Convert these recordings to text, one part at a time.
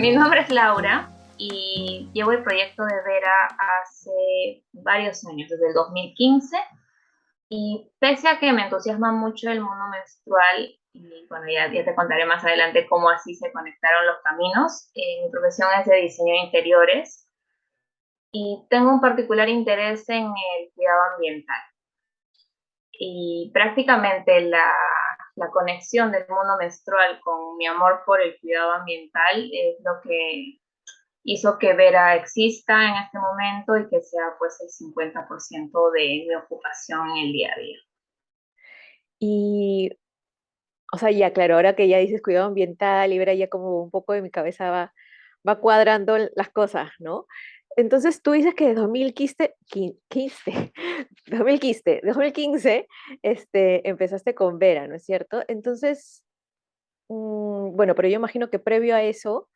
Mi nombre es Laura y llevo el proyecto de Vera hace varios años, desde el 2015. Y pese a que me entusiasma mucho el mundo menstrual, y bueno, ya te contaré más adelante cómo así se conectaron los caminos, mi profesión es de diseño de interiores y tengo un particular interés en el cuidado ambiental. Y prácticamente la conexión del mundo menstrual con mi amor por el cuidado ambiental es lo que hizo que Vera exista en este momento y que sea pues el 50% de mi ocupación en el día a día. Y, o sea, ya claro, ahora que ya dices cuidado ambiental y ver ya como un poco de mi cabeza va cuadrando las cosas, ¿no? Entonces tú dices que de 2015, 15, 2015, 2015, empezaste con Vera, ¿no es cierto? Entonces, bueno, pero yo imagino que previo a eso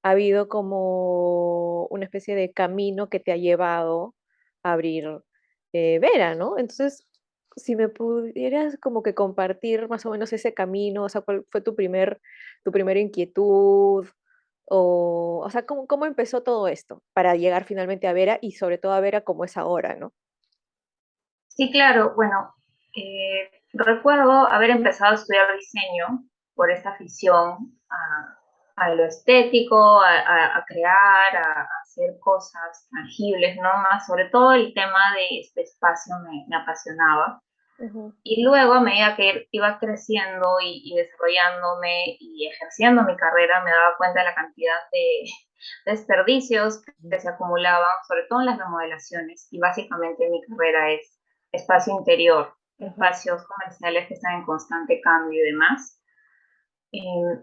ha habido como una especie de camino que te ha llevado a abrir Vera, ¿no? Entonces, si me pudieras como que compartir más o menos ese camino, o sea, ¿cuál fue tu primera inquietud? O sea, ¿cómo empezó todo esto para llegar finalmente a Vera y sobre todo a Vera como es ahora, ¿no? Sí, claro, bueno, recuerdo haber empezado a estudiar diseño por esta afición a lo estético, a crear, a hacer cosas tangibles, ¿no? Más sobre todo el tema de este espacio me apasionaba. Ujú, Y luego, a medida que iba creciendo y desarrollándome y ejerciendo mi carrera, me daba cuenta de la cantidad de desperdicios que se acumulaban, sobre todo en las remodelaciones. Y básicamente mi carrera es espacio interior, ujú, espacios comerciales que están en constante cambio y demás.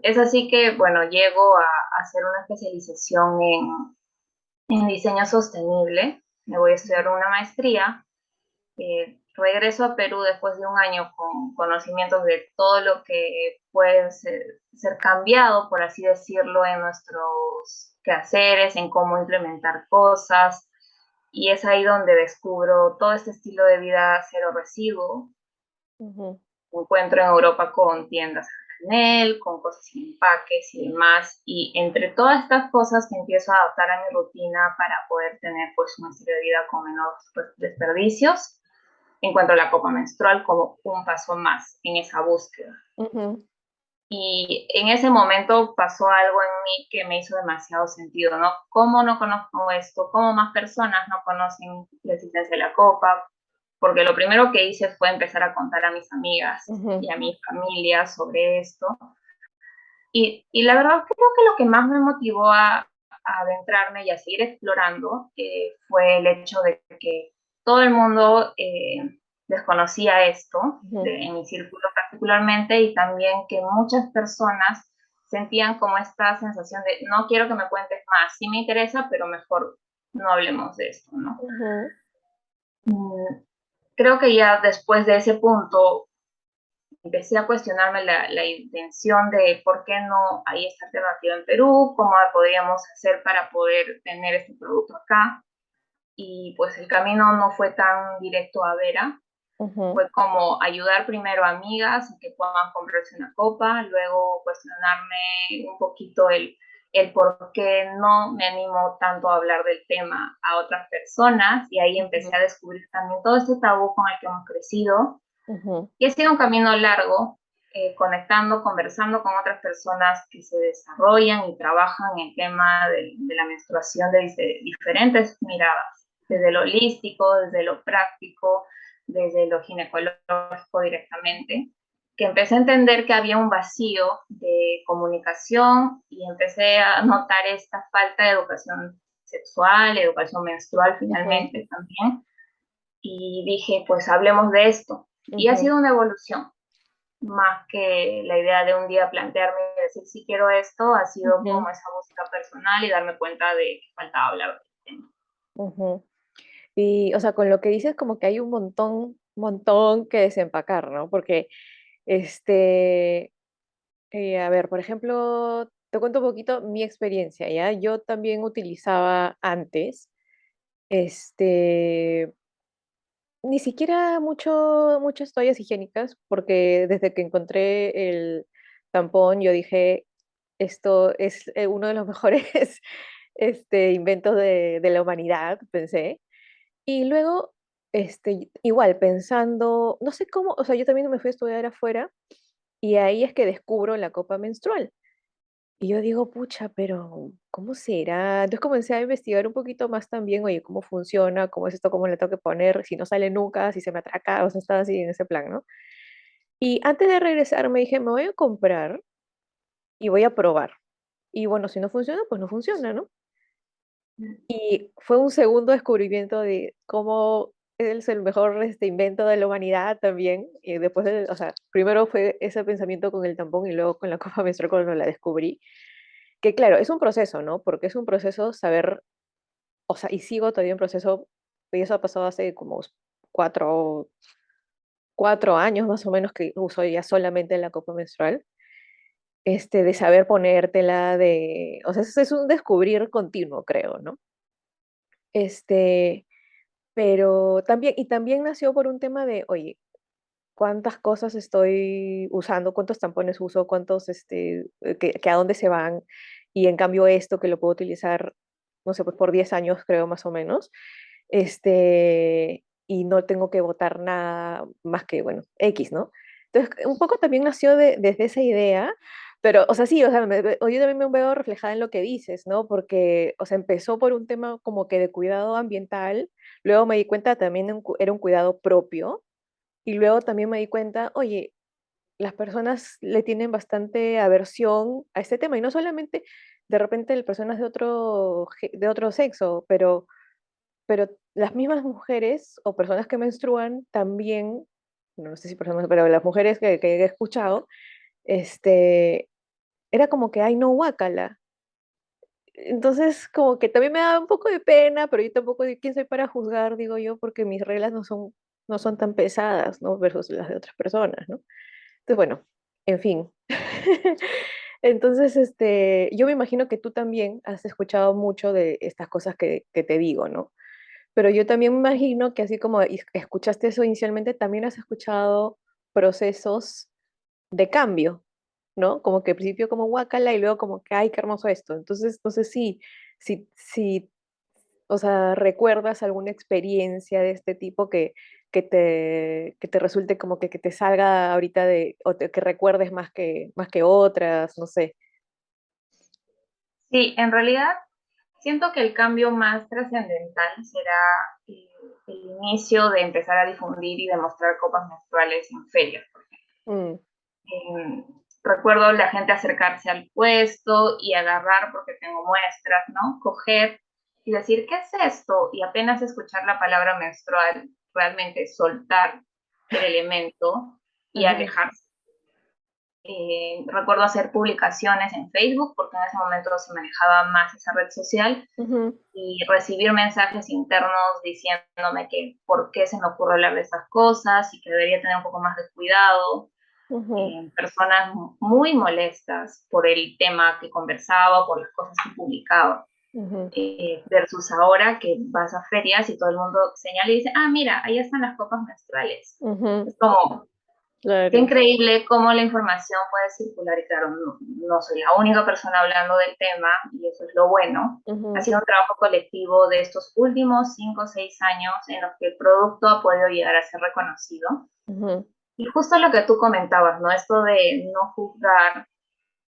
Es así que, bueno, llego a hacer una especialización en diseño sostenible. Me voy a estudiar una maestría, regreso a Perú después de un año con conocimientos de todo lo que puede ser cambiado, por así decirlo, en nuestros quehaceres, en cómo implementar cosas. Y es ahí donde descubro todo este estilo de vida cero residuo. ujú, Me encuentro en Europa con tiendas a granel, con cosas sin empaques y demás. Y entre todas estas cosas que empiezo a adaptar a mi rutina para poder tener pues un estilo de vida con menos pues, desperdicios, encuentro la copa menstrual como un paso más en esa búsqueda. ujú, Y en ese momento pasó algo en mí que me hizo demasiado sentido, ¿no? ¿Cómo no conozco esto? ¿Cómo más personas no conocen la existencia de la copa? Porque lo primero que hice fue empezar a contar a mis amigas ujú, y a mi familia sobre esto. Y la verdad creo que lo que más me motivó a adentrarme y a seguir explorando fue el hecho de que todo el mundo desconocía esto, ujú. en mi círculo particularmente, y también que muchas personas sentían como esta sensación de no quiero que me cuentes más, sí me interesa, pero mejor no hablemos de esto, ¿no? Ujú, Mm, Creo que ya después de ese punto empecé a cuestionarme la intención de por qué no hay esta alternativa en Perú, cómo podríamos hacer para poder tener este producto acá. Y pues el camino no fue tan directo a Vera, ujú, fue como ayudar primero a amigas a que puedan comprarse una copa, luego cuestionarme un poquito el por qué no me animo tanto a hablar del tema a otras personas y ahí empecé ujú, a descubrir también todo este tabú con el que hemos crecido ujú, y ha sido un camino largo, conectando, conversando con otras personas que se desarrollan y trabajan en el tema de la menstruación desde diferentes miradas, desde lo holístico, desde lo práctico, desde lo ginecológico directamente, que empecé a entender que había un vacío de comunicación y empecé a notar esta falta de educación sexual, educación menstrual ujú, finalmente también, y dije, pues hablemos de esto. Y ha ujú. sido una evolución, más que la idea de un día plantearme y decir si quiero esto, ha sido Ujú, como esa búsqueda personal y darme cuenta de que faltaba hablar del tema. ujú. Y, o sea, con lo que dices, como que hay un montón que desempacar, ¿no? Porque, este, a ver, por ejemplo, te cuento un poquito mi experiencia, ¿ya? Yo también utilizaba antes, este, ni siquiera muchas toallas higiénicas, porque desde que encontré el tampón, yo dije, esto es uno de los mejores inventos de la humanidad, pensé. Y luego, igual, pensando, no sé cómo, o sea, yo también me fui a estudiar afuera y ahí es que descubro la copa menstrual. Y yo digo, pucha, pero ¿cómo será? Entonces comencé a investigar un poquito más también, oye, cómo funciona, cómo es esto, cómo le tengo que poner, si no sale nunca, si se me atraca, o sea, estaba así en ese plan, ¿no? Y antes de regresar me dije, me voy a comprar y voy a probar. Y bueno, si no funciona, pues no funciona, ¿no? Y fue un segundo descubrimiento de cómo es el mejor invento de la humanidad también. Y después, o sea, primero fue ese pensamiento con el tampón y luego con la copa menstrual cuando la descubrí. Que claro, es un proceso, ¿no? Porque es un proceso saber, o sea, y sigo todavía en proceso, y eso ha pasado hace como cuatro, 4 años más o menos que uso ya solamente la copa menstrual, de saber ponértela, o sea, es un descubrir continuo, creo, ¿no? Este, pero también, y también nació por un tema de, oye, ¿cuántas cosas estoy usando? ¿Cuántos tampones uso? ¿Cuántos, que a dónde se van? Y en cambio esto que lo puedo utilizar, no sé, pues por 10 años creo más o menos, y no tengo que botar nada más que, bueno, X, ¿no? Entonces, un poco también nació desde esa idea, pero, o sea, sí, o sea, yo también me veo reflejada en lo que dices, ¿no? Porque, o sea, empezó por un tema como que de cuidado ambiental, luego me di cuenta también era un cuidado propio, y luego también me di cuenta, oye, las personas le tienen bastante aversión a este tema, y no solamente de repente las personas de otro sexo, pero las mismas mujeres o personas que menstruan también, no sé si personas, pero las mujeres que he escuchado, este, era como que, ay, no, guácala. Entonces, como que también me da un poco de pena, pero yo tampoco, ¿quién soy para juzgar? Digo yo, porque mis reglas no son tan pesadas, ¿no? Versus las de otras personas, ¿no? Entonces, bueno, en fin. Entonces, yo me imagino que tú también has escuchado mucho de estas cosas que te digo, ¿no? Pero yo también me imagino que así como escuchaste eso inicialmente, también has escuchado procesos de cambio, ¿no? Como que al principio como guácala y luego como que, ay, qué hermoso esto. Entonces, no sé si, o sea, recuerdas alguna experiencia de este tipo que te resulte como que te salga ahorita que recuerdes más que otras, no sé. Sí, en realidad siento que el cambio más trascendental será eh, el inicio de empezar a difundir y demostrar copas menstruales en ferias. Mm, Recuerdo la gente acercarse al puesto y agarrar, porque tengo muestras, ¿no? Coger y decir, ¿qué es esto? Y apenas escuchar la palabra menstrual, realmente soltar el elemento y ajá, alejarse. Recuerdo hacer publicaciones en Facebook, porque en ese momento se manejaba más esa red social, ujú, y recibir mensajes internos diciéndome que por qué se me ocurre hablar de esas cosas y que debería tener un poco más de cuidado. ujú, Personas muy molestas por el tema que conversaba, por las cosas que publicaba, ujú, versus ahora que vas a ferias y todo el mundo señala y dice, ah, mira, ahí están las copas menstruales. ujú, Es como, qué claro. increíble cómo la información puede circular y claro, no soy la única persona hablando del tema y eso es lo bueno. Ha Ujú, sido un trabajo colectivo de estos últimos 5 o 6 años en los que el producto ha podido llegar a ser reconocido. ujú, Y justo lo que tú comentabas, ¿no? Esto de no juzgar,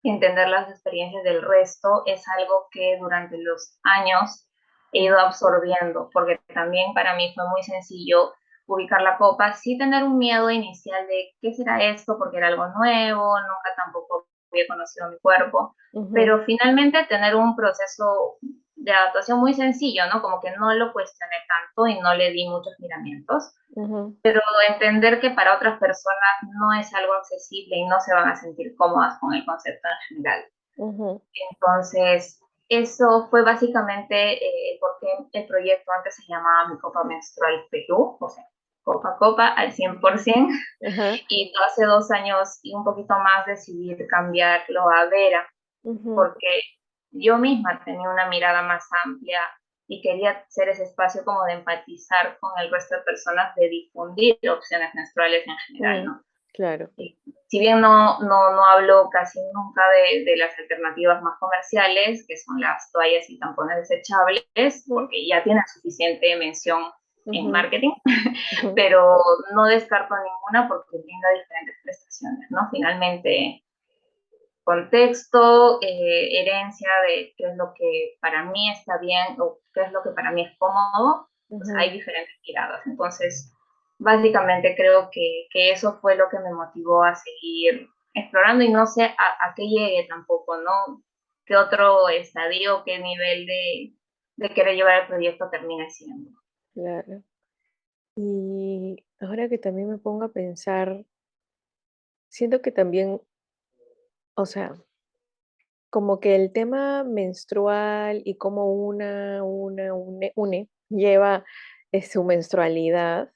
entender las experiencias del resto, es algo que durante los años he ido ujú, absorbiendo, porque también para mí fue muy sencillo ubicar la copa, sí tener un miedo inicial de qué será esto, porque era algo nuevo, nunca tampoco había conocido mi cuerpo, ujú, pero finalmente tener un proceso de adaptación muy sencillo, ¿no? Como que no lo cuestioné tanto y no le di muchos miramientos, ujú, pero entender que para otras personas no es algo accesible y no se van a sentir cómodas con el concepto en general. ujú, Entonces, eso fue básicamente porque el proyecto antes se llamaba Mi Copa Menstrual Perú, o sea, Copa Copa al 100%, ajá, y hace 2 años y un poquito más decidí cambiarlo a Vera, ujú, porque yo misma tenía una mirada más amplia y quería ser ese espacio como de empatizar con el resto de personas, de difundir opciones menstruales en general, mm, ¿no? claro. Si bien no hablo casi nunca de las alternativas más comerciales, que son las toallas y tampones desechables, Ujú, porque ya tienen suficiente mención en ujú, marketing, ujú, pero no descarto ninguna porque brinda diferentes prestaciones, ¿no? Finalmente, contexto, herencia de qué es lo que para mí está bien o qué es lo que para mí es cómodo, pues hay ujú, diferentes miradas. Entonces, básicamente creo que eso fue lo que me motivó a seguir explorando y no sé a qué llegue tampoco, ¿no? ¿Qué otro estadio, qué nivel de querer llevar el proyecto termine siendo? claro. Y ahora que también me pongo a pensar, siento que también, o sea, como que el tema menstrual y cómo lleva su menstrualidad,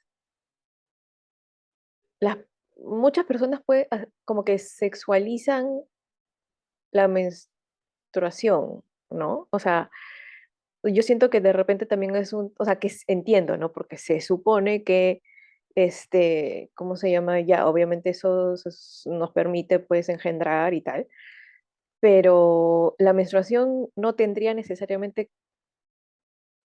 las, muchas personas como que sexualizan la menstruación, ¿no? O sea, yo siento que de repente también o sea, entiendo, ¿no? Porque se supone que, ¿cómo se llama? Ya, obviamente nos permite, pues, engendrar y tal, pero la menstruación no tendría necesariamente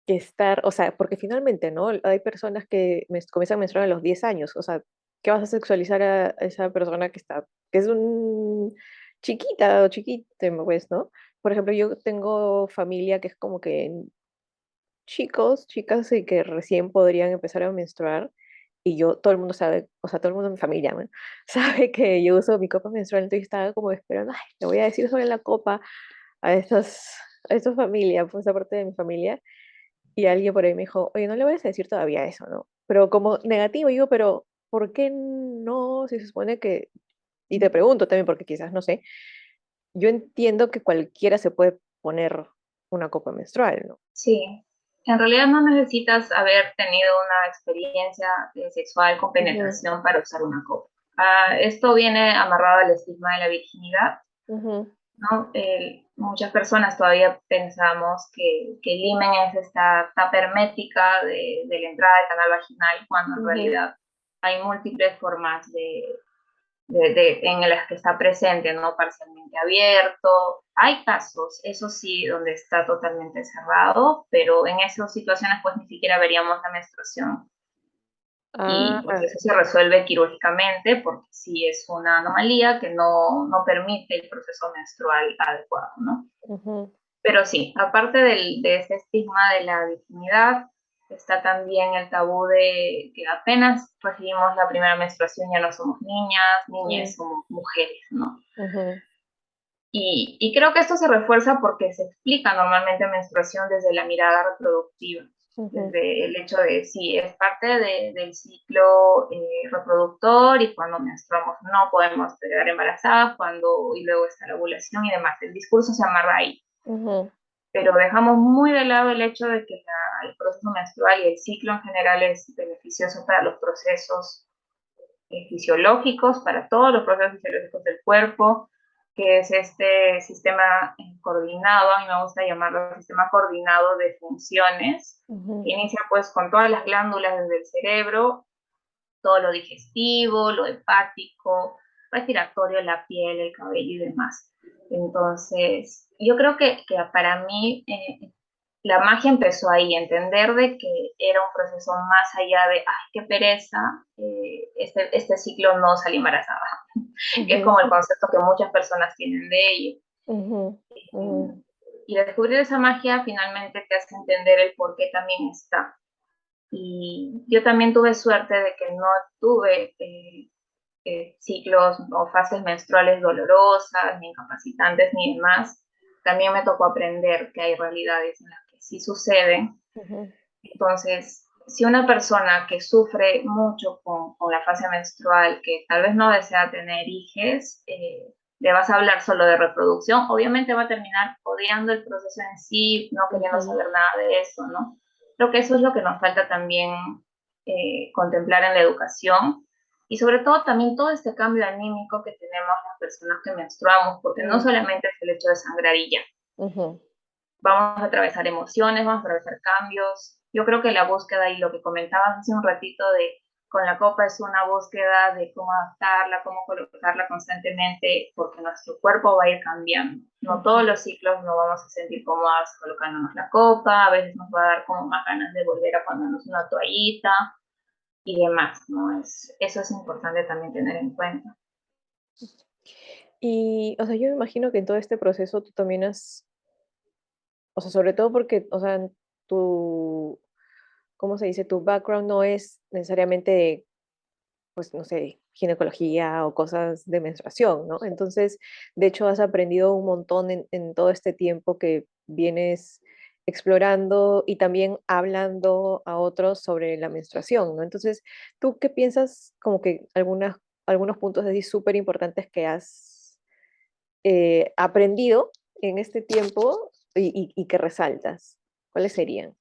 que estar, o sea, porque finalmente, ¿no? Hay personas que comienzan a menstruar a los 10 años, o sea, ¿qué vas a sexualizar a esa persona que es un chiquita o chiquito, pues, ¿no? Por ejemplo, yo tengo familia que es como que chicos, chicas y que recién podrían empezar a menstruar y todo el mundo sabe, o sea, todo el mundo en mi familia, ¿no? Sabe que yo uso mi copa menstrual, entonces estaba como esperando, ay, le voy a decir sobre la copa a esta familia, pues aparte de mi familia, y alguien por ahí me dijo, oye, no le vayas a decir todavía eso, ¿no? Pero como negativo, digo, pero ¿por qué no? Si se supone que, y te pregunto también, porque quizás no sé, yo entiendo que cualquiera se puede poner una copa menstrual, ¿no? Sí, en realidad no necesitas haber tenido una experiencia sexual con Ujú, penetración para usar una copa. Esto viene amarrado al estigma de la virginidad, ujú, ¿no? Muchas personas todavía pensamos que el himen es esta tapa hermética de la entrada del canal vaginal, cuando en ujú. realidad hay múltiples formas en las que está presente, ¿no? Parcialmente abierto. Hay casos, eso sí, donde está totalmente cerrado, pero en esas situaciones pues ni siquiera veríamos la menstruación y pues Ah, eso se resuelve quirúrgicamente porque sí es una anomalía que no permite el proceso menstrual adecuado, ¿no? ujú, Pero sí, aparte de ese estigma de la virginidad, está también el tabú de que apenas recibimos la primera menstruación ya no somos niñas, mm, niñas somos mujeres, ¿no? ujú, Y creo que esto se refuerza porque se explica normalmente menstruación desde la mirada reproductiva, ujú, desde el hecho de si es parte del ciclo reproductor y cuando menstruamos no podemos quedar embarazadas, y luego está la ovulación y demás. El discurso se amarra ahí, ujú, pero dejamos muy de lado el hecho de que el proceso menstrual y el ciclo en general es beneficioso para los procesos fisiológicos, para todos los procesos fisiológicos del cuerpo, que es este sistema coordinado, a mí me gusta llamarlo sistema coordinado de funciones, que ujú, inicia pues con todas las glándulas desde el cerebro, todo lo digestivo, lo hepático, respiratorio, la piel, el cabello y demás. Entonces, yo creo que para mí la magia empezó ahí, entender de que era un proceso más allá de, ay, qué pereza, este ciclo no salí embarazada, que es ujú, como el concepto que muchas personas tienen de ello. ujú, ujú, Y descubrir esa magia finalmente te hace entender el por qué también está. Y yo también tuve suerte de que no tuve ciclos o fases menstruales dolorosas, ni incapacitantes, ni demás. También me tocó aprender que hay realidades en las que sí suceden. ujú, Entonces, si una persona que sufre mucho con la fase menstrual, que tal vez no desea tener hijos, le vas a hablar solo de reproducción, obviamente va a terminar odiando el proceso en sí, no queriendo ujú, saber nada de eso, ¿no? Creo que eso es lo que nos falta también contemplar en la educación y sobre todo también todo este cambio anímico que tenemos las personas que menstruamos, porque no mm, solamente es el hecho de sangrar y ya, ujú, vamos a atravesar emociones, vamos a atravesar cambios. Yo creo que la búsqueda y lo que comentabas hace un ratito con la copa es una búsqueda de cómo adaptarla, cómo colocarla constantemente, porque nuestro cuerpo va a ir cambiando. No todos los ciclos nos vamos a sentir cómodas colocándonos la copa, a veces nos va a dar como más ganas de volver a ponernos una toallita y demás, ¿no? Eso es importante también tener en cuenta. Y, o sea, yo me imagino que en todo este proceso tú también has, o sea, sobre todo porque, o sea, tu, ¿cómo se dice? Tu background no es necesariamente, pues, no sé, ginecología o cosas de menstruación, ¿no? Entonces, de hecho, has aprendido un montón en todo este tiempo que vienes explorando y también hablando a otros sobre la menstruación, ¿no? Entonces, ¿tú qué piensas como que algunos puntos así súper importantes que has aprendido en este tiempo y que resaltas? ¿Cuáles serían?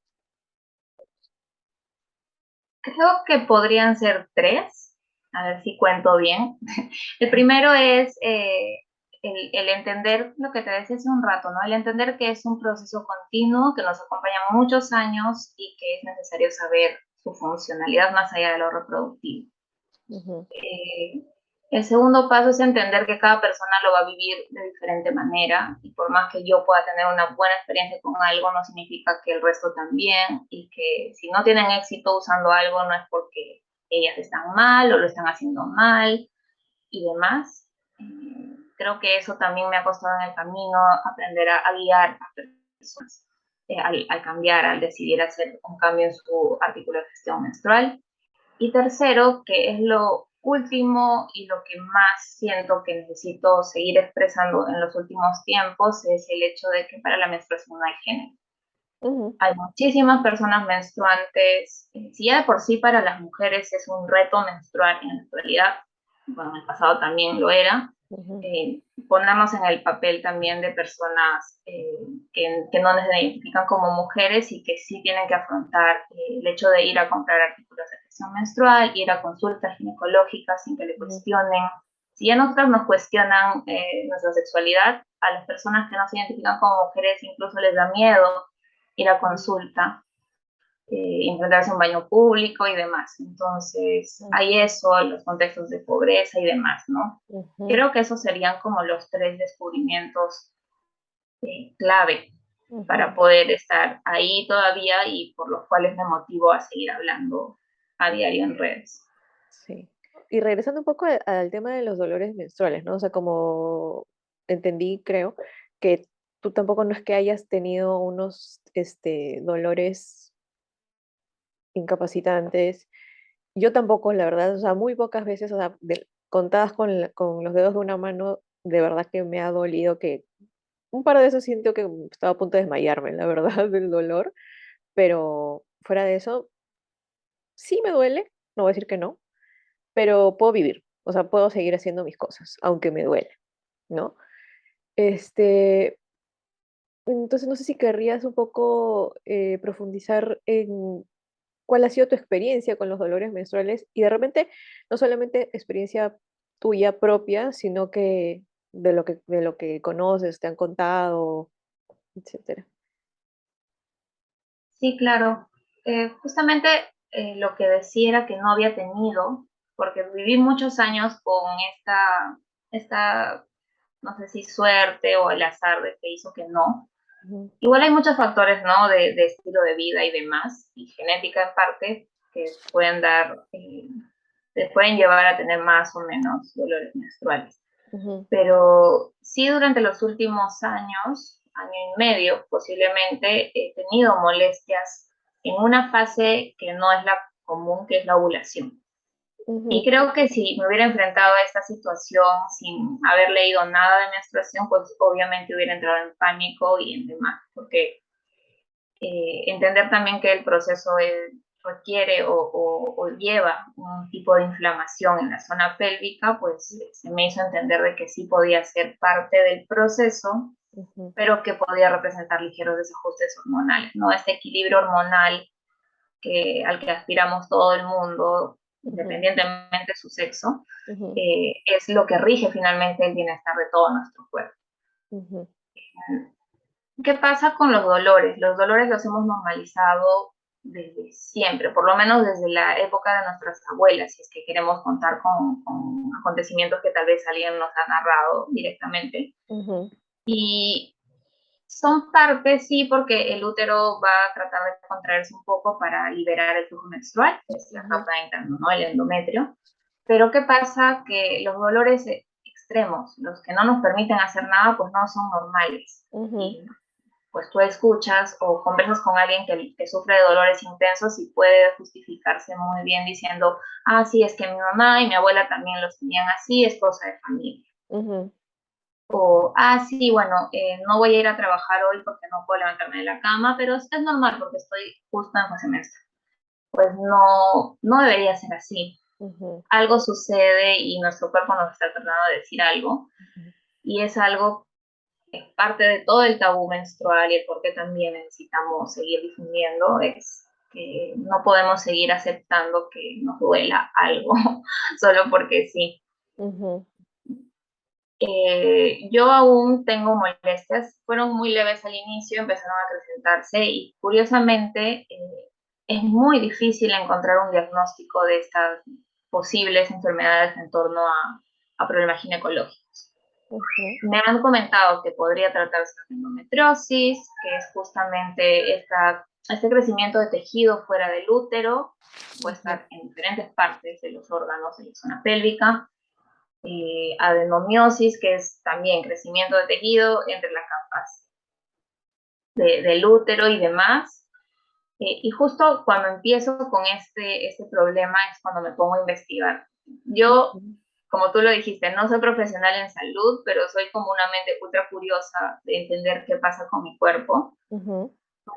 Creo que podrían ser tres, a ver si cuento bien. El primero es el entender lo que te decía hace un rato, ¿no? El entender que es un proceso continuo que nos acompaña muchos años y que es necesario saber su funcionalidad más allá de lo reproductivo. Ujú, Eh, el segundo paso es entender que cada persona lo va a vivir de diferente manera y por más que yo pueda tener una buena experiencia con algo, no significa que el resto también y que si no tienen éxito usando algo no es porque ellas están mal o lo están haciendo mal y demás. Creo que eso también me ha costado en el camino aprender a guiar a personas al cambiar, al decidir hacer un cambio en su artículo de gestión menstrual. Y tercero, que es lo último y lo que más siento que necesito seguir expresando en los últimos tiempos, es el hecho de que para la menstruación no hay género. ujú, Hay muchísimas personas menstruantes. Si ya de por sí para las mujeres es un reto menstruar en la actualidad, bueno, en el pasado también lo era, ujú, ponernos en el papel también de personas que no se identifican como mujeres y que sí tienen que afrontar el hecho de ir a comprar artículos de gestión menstrual, ir a consultas ginecológicas sin que le ujú, cuestionen. Si ya nosotros nos cuestionan nuestra sexualidad, a las personas que no se identifican como mujeres incluso les da miedo ir a consulta, enfrentarse a un baño público y demás. Entonces, hay eso, los contextos de pobreza y demás, ¿no? ujú, Creo que esos serían como los tres descubrimientos clave para ujú. poder estar ahí todavía y por los cuales me motivo a seguir hablando a diario en redes. Sí. Y regresando un poco al tema de los dolores menstruales, ¿no? O sea, como entendí, creo, que tú tampoco no es que hayas tenido unos dolores incapacitantes. Yo tampoco, la verdad, o sea, muy pocas veces, o sea, contadas con los dedos de una mano, de verdad que me ha dolido que un par de veces siento que estaba a punto de desmayarme, la verdad, del dolor, pero fuera de eso, sí me duele, no voy a decir que no, pero puedo vivir, o sea, puedo seguir haciendo mis cosas, aunque me duele, ¿no? Este, entonces no sé si querrías un poco profundizar en cuál ha sido tu experiencia con los dolores menstruales y de repente no solamente experiencia tuya propia, sino que de lo que conoces, te han contado, etcétera. Sí, claro. Justamente lo que decía era que no había tenido, porque viví muchos años con esta no sé si suerte o el azar de que hizo que no. Ujú, Igual hay muchos factores, ¿no? De estilo de vida y demás, y genética en parte, que pueden dar, te pueden llevar a tener más o menos dolores menstruales. ujú, Pero sí durante los últimos años, año y medio posiblemente, he tenido molestias en una fase que no es la común, que es la ovulación. Y ujú, creo que si me hubiera enfrentado a esta situación sin haber leído nada de menstruación, pues obviamente hubiera entrado en pánico y en demás, porque entender también que el proceso requiere o lleva un tipo de inflamación en la zona pélvica, pues se me hizo entender de que sí podía ser parte del proceso, ujú, pero que podía representar ligeros desajustes hormonales, ¿no? Este equilibrio hormonal al que aspiramos todo el mundo, ujú, independientemente de su sexo, ujú, es lo que rige finalmente el bienestar de todo nuestro cuerpo. ujú, ¿Qué pasa con los dolores? Los dolores los hemos normalizado desde siempre, por lo menos desde la época de nuestras abuelas, si es que queremos contar con acontecimientos que tal vez alguien nos ha narrado directamente. Ujú, Y son parte, sí, porque el útero va a tratar de contraerse un poco para liberar el flujo menstrual, que es la ujú, capa interna, ¿no? El endometrio. Pero ¿qué pasa? Que los dolores extremos, los que no nos permiten hacer nada, pues no son normales. ujú, Y pues tú escuchas o conversas con alguien que sufre de dolores intensos y puede justificarse muy bien diciendo, ah, sí, es que mi mamá y mi abuela también los tenían así, es cosa de familia. ujú, O, ah, sí, bueno, no voy a ir a trabajar hoy porque no puedo levantarme de la cama, pero es normal porque estoy justo en fase menstrual. Pues no, no debería ser así. ujú, Algo sucede y nuestro cuerpo nos está tratando de decir algo y es algo que es parte de todo el tabú menstrual y el por qué también necesitamos seguir difundiendo es que no podemos seguir aceptando que nos duela algo solo porque sí. ujú, Yo aún tengo molestias, fueron muy leves al inicio, empezaron a acrecentarse y curiosamente es muy difícil encontrar un diagnóstico de estas posibles enfermedades en torno a problemas ginecológicos. ujú, Me han comentado que podría tratarse de endometriosis, que es justamente este crecimiento de tejido fuera del útero, puede ujú, estar en diferentes partes de los órganos de la zona pélvica, adenomiosis, que es también crecimiento de tejido entre las capas del útero y demás. Y justo cuando empiezo con este problema es cuando me pongo a investigar. Yo, ujú, como tú lo dijiste, no soy profesional en salud, pero soy como una mente ultra curiosa de entender qué pasa con mi cuerpo. ujú,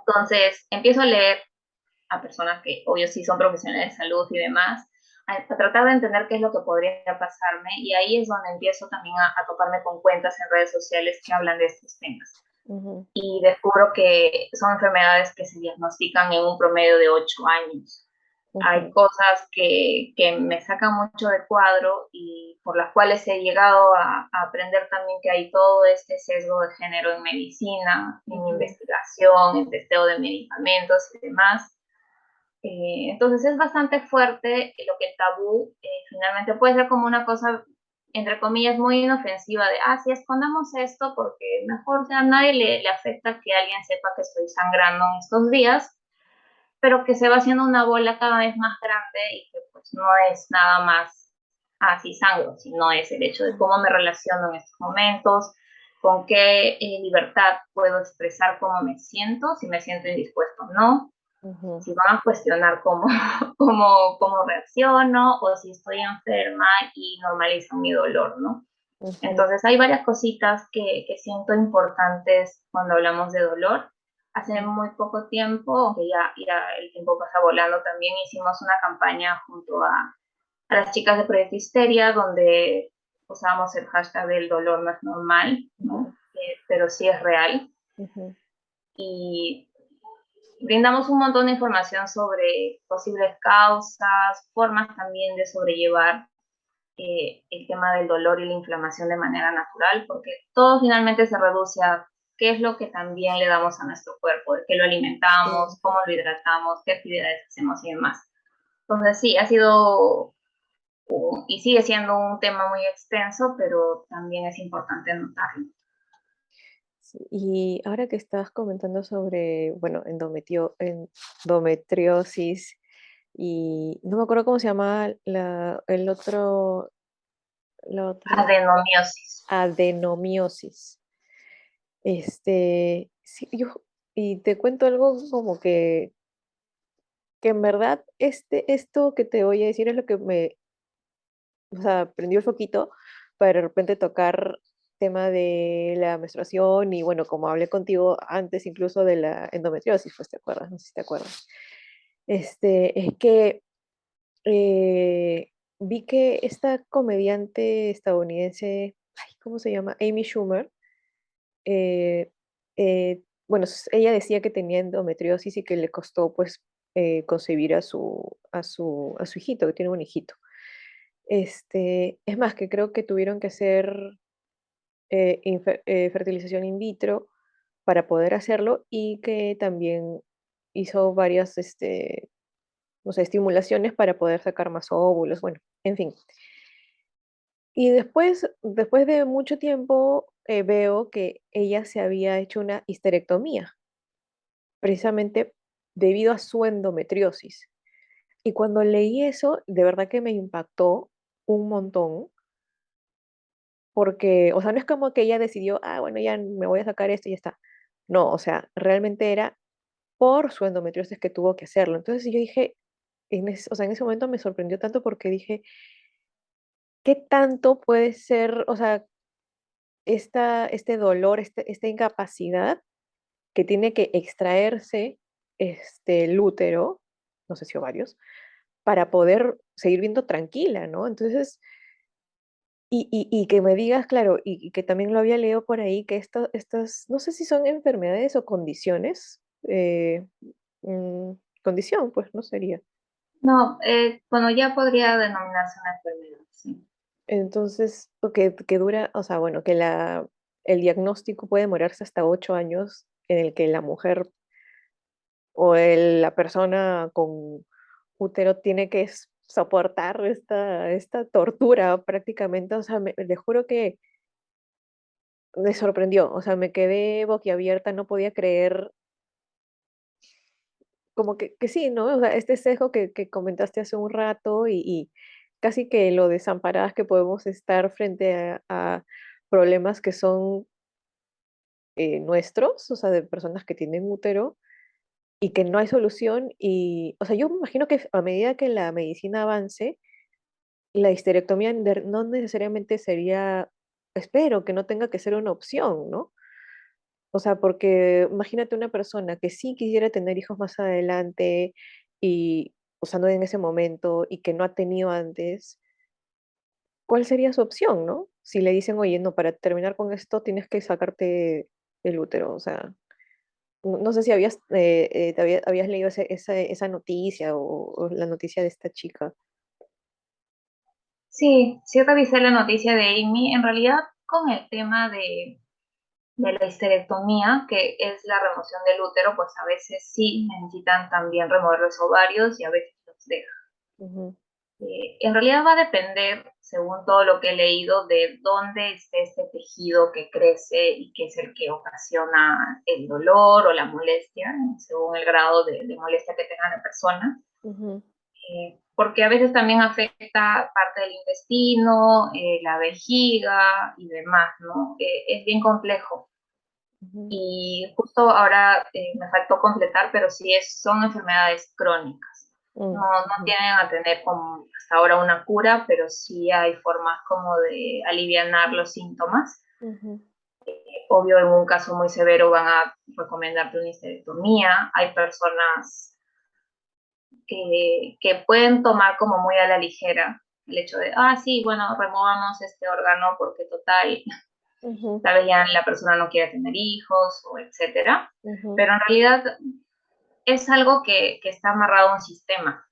Entonces, empiezo a leer a personas que, obvio, sí son profesionales de salud y demás, a tratar de entender qué es lo que podría pasarme y ahí es donde empiezo también a toparme con cuentas en redes sociales que hablan de estos temas. ujú, Y descubro que son enfermedades que se diagnostican en un promedio de 8 años. Hay ujú, cosas que me sacan mucho de cuadro y por las cuales he llegado a aprender también que hay todo este sesgo de género en medicina, en ujú. investigación, en testeo de medicamentos y demás. Entonces es bastante fuerte lo que el tabú finalmente puede ser como una cosa, entre comillas, muy inofensiva de, ah, sí, escondamos esto porque mejor ya a nadie le afecta que alguien sepa que estoy sangrando en estos días, pero que se va haciendo una bola cada vez más grande y que pues no es nada más, ah, sí, sangro, sino es el hecho de cómo me relaciono en estos momentos, con qué libertad puedo expresar cómo me siento, si me siento indispuesto o no, Ujú, si van a cuestionar cómo reacciono o si estoy enferma y normalizan mi dolor, ¿no? ujú, Entonces hay varias cositas que siento importantes cuando hablamos de dolor. Hace ujú, muy poco tiempo, aunque ya el tiempo pasa volando, también hicimos una campaña junto a las chicas de Proyecto Histeria, donde usábamos el hashtag del dolor no es normal, ¿no? ujú, Pero sí es real. ujú, Y brindamos un montón de información sobre posibles causas, formas también de sobrellevar el tema del dolor y la inflamación de manera natural, porque todo finalmente se reduce a qué es lo que también le damos a nuestro cuerpo, de qué lo alimentamos, sí. cómo lo hidratamos, qué actividades hacemos y demás. Entonces sí, ha sido y sigue siendo un tema muy extenso, pero también es importante notarlo. Sí, y ahora que estabas comentando sobre, bueno, endometriosis y no me acuerdo cómo se llama la otra, Adenomiosis. adenomiosis. Sí, y te cuento algo como que en verdad esto que te voy a decir es lo que o sea, prendió el foquito para de repente tocar tema de la menstruación y bueno, como hablé contigo antes incluso de la endometriosis, pues te acuerdas, no sé si te acuerdas. Es que vi que esta comediante estadounidense, ay, ¿cómo se llama? Amy Schumer, eh, bueno, ella decía que tenía endometriosis y que le costó pues concebir a su hijito, que tiene un hijito. Es más, que creo que tuvieron que hacer fertilización in vitro para poder hacerlo y que también hizo varias, no sé, estimulaciones para poder sacar más óvulos, bueno, en fin. Y después de mucho tiempo, veo que ella se había hecho una histerectomía, precisamente debido a su endometriosis. Y cuando leí eso, de verdad que me impactó un montón, porque, o sea, no es como que ella decidió, ah, bueno, ya me voy a sacar esto y ya está. No, o sea, realmente era por su endometriosis que tuvo que hacerlo. Entonces yo dije, o sea, en ese momento me sorprendió tanto porque dije, ¿qué tanto puede ser, o sea, este dolor, esta incapacidad que tiene que extraerse el útero, no sé si ovarios, para poder seguir viendo tranquila, ¿no? Entonces, y que me digas, claro, y que también lo había leído por ahí, que estas, no sé si son enfermedades o condiciones, mm, condición, pues no sería. No, bueno, ya podría denominarse una enfermedad, sí. Entonces, o que dura, o sea, bueno, que el diagnóstico puede demorarse hasta 8 años en el que la mujer o la persona con útero tiene que soportar esta tortura prácticamente. O sea, le juro que me sorprendió, o sea, me quedé boquiabierta, no podía creer, como que sí, ¿no? O sea, este sesgo que comentaste hace un rato y casi que lo desamparadas que podemos estar frente a problemas que son nuestros, o sea, de personas que tienen útero y que no hay solución. Y, o sea, yo me imagino que a medida que la medicina avance, la histerectomía no necesariamente sería, espero que no tenga que ser una opción, ¿no? O sea, porque imagínate una persona que sí quisiera tener hijos más adelante y, o sea, no en ese momento y que no ha tenido antes, ¿cuál sería su opción, no? Si le dicen, oye, no, para terminar con esto tienes que sacarte el útero, o sea, no sé si habías leído esa noticia o la noticia de esta chica. Sí, sí revisé la noticia de Amy. En realidad, con el tema de la histerectomía, que es la remoción del útero, pues a veces sí necesitan también remover los ovarios y a veces los dejan. Ujú, En realidad va a depender, según todo lo que he leído, de dónde esté este tejido que crece y que es el que ocasiona el dolor o la molestia, según el grado de molestia que tenga la persona. ujú, Porque a veces también afecta parte del intestino, la vejiga y demás, ¿no? Es bien complejo. ujú, Y justo ahora me faltó completar, pero sí son enfermedades crónicas. mm, No ujú, tienen a tener como hasta ahora una cura, pero sí hay formas como de alivianar los síntomas. ujú, Obvio, en un caso muy severo van a recomendarte una histerectomía. Hay personas que pueden tomar como muy a la ligera el hecho de, ah, sí, bueno, removamos este órgano porque total, ujú, tal vez ya la persona no quiere tener hijos o etcétera. ujú, Pero en realidad es algo que está amarrado a un sistema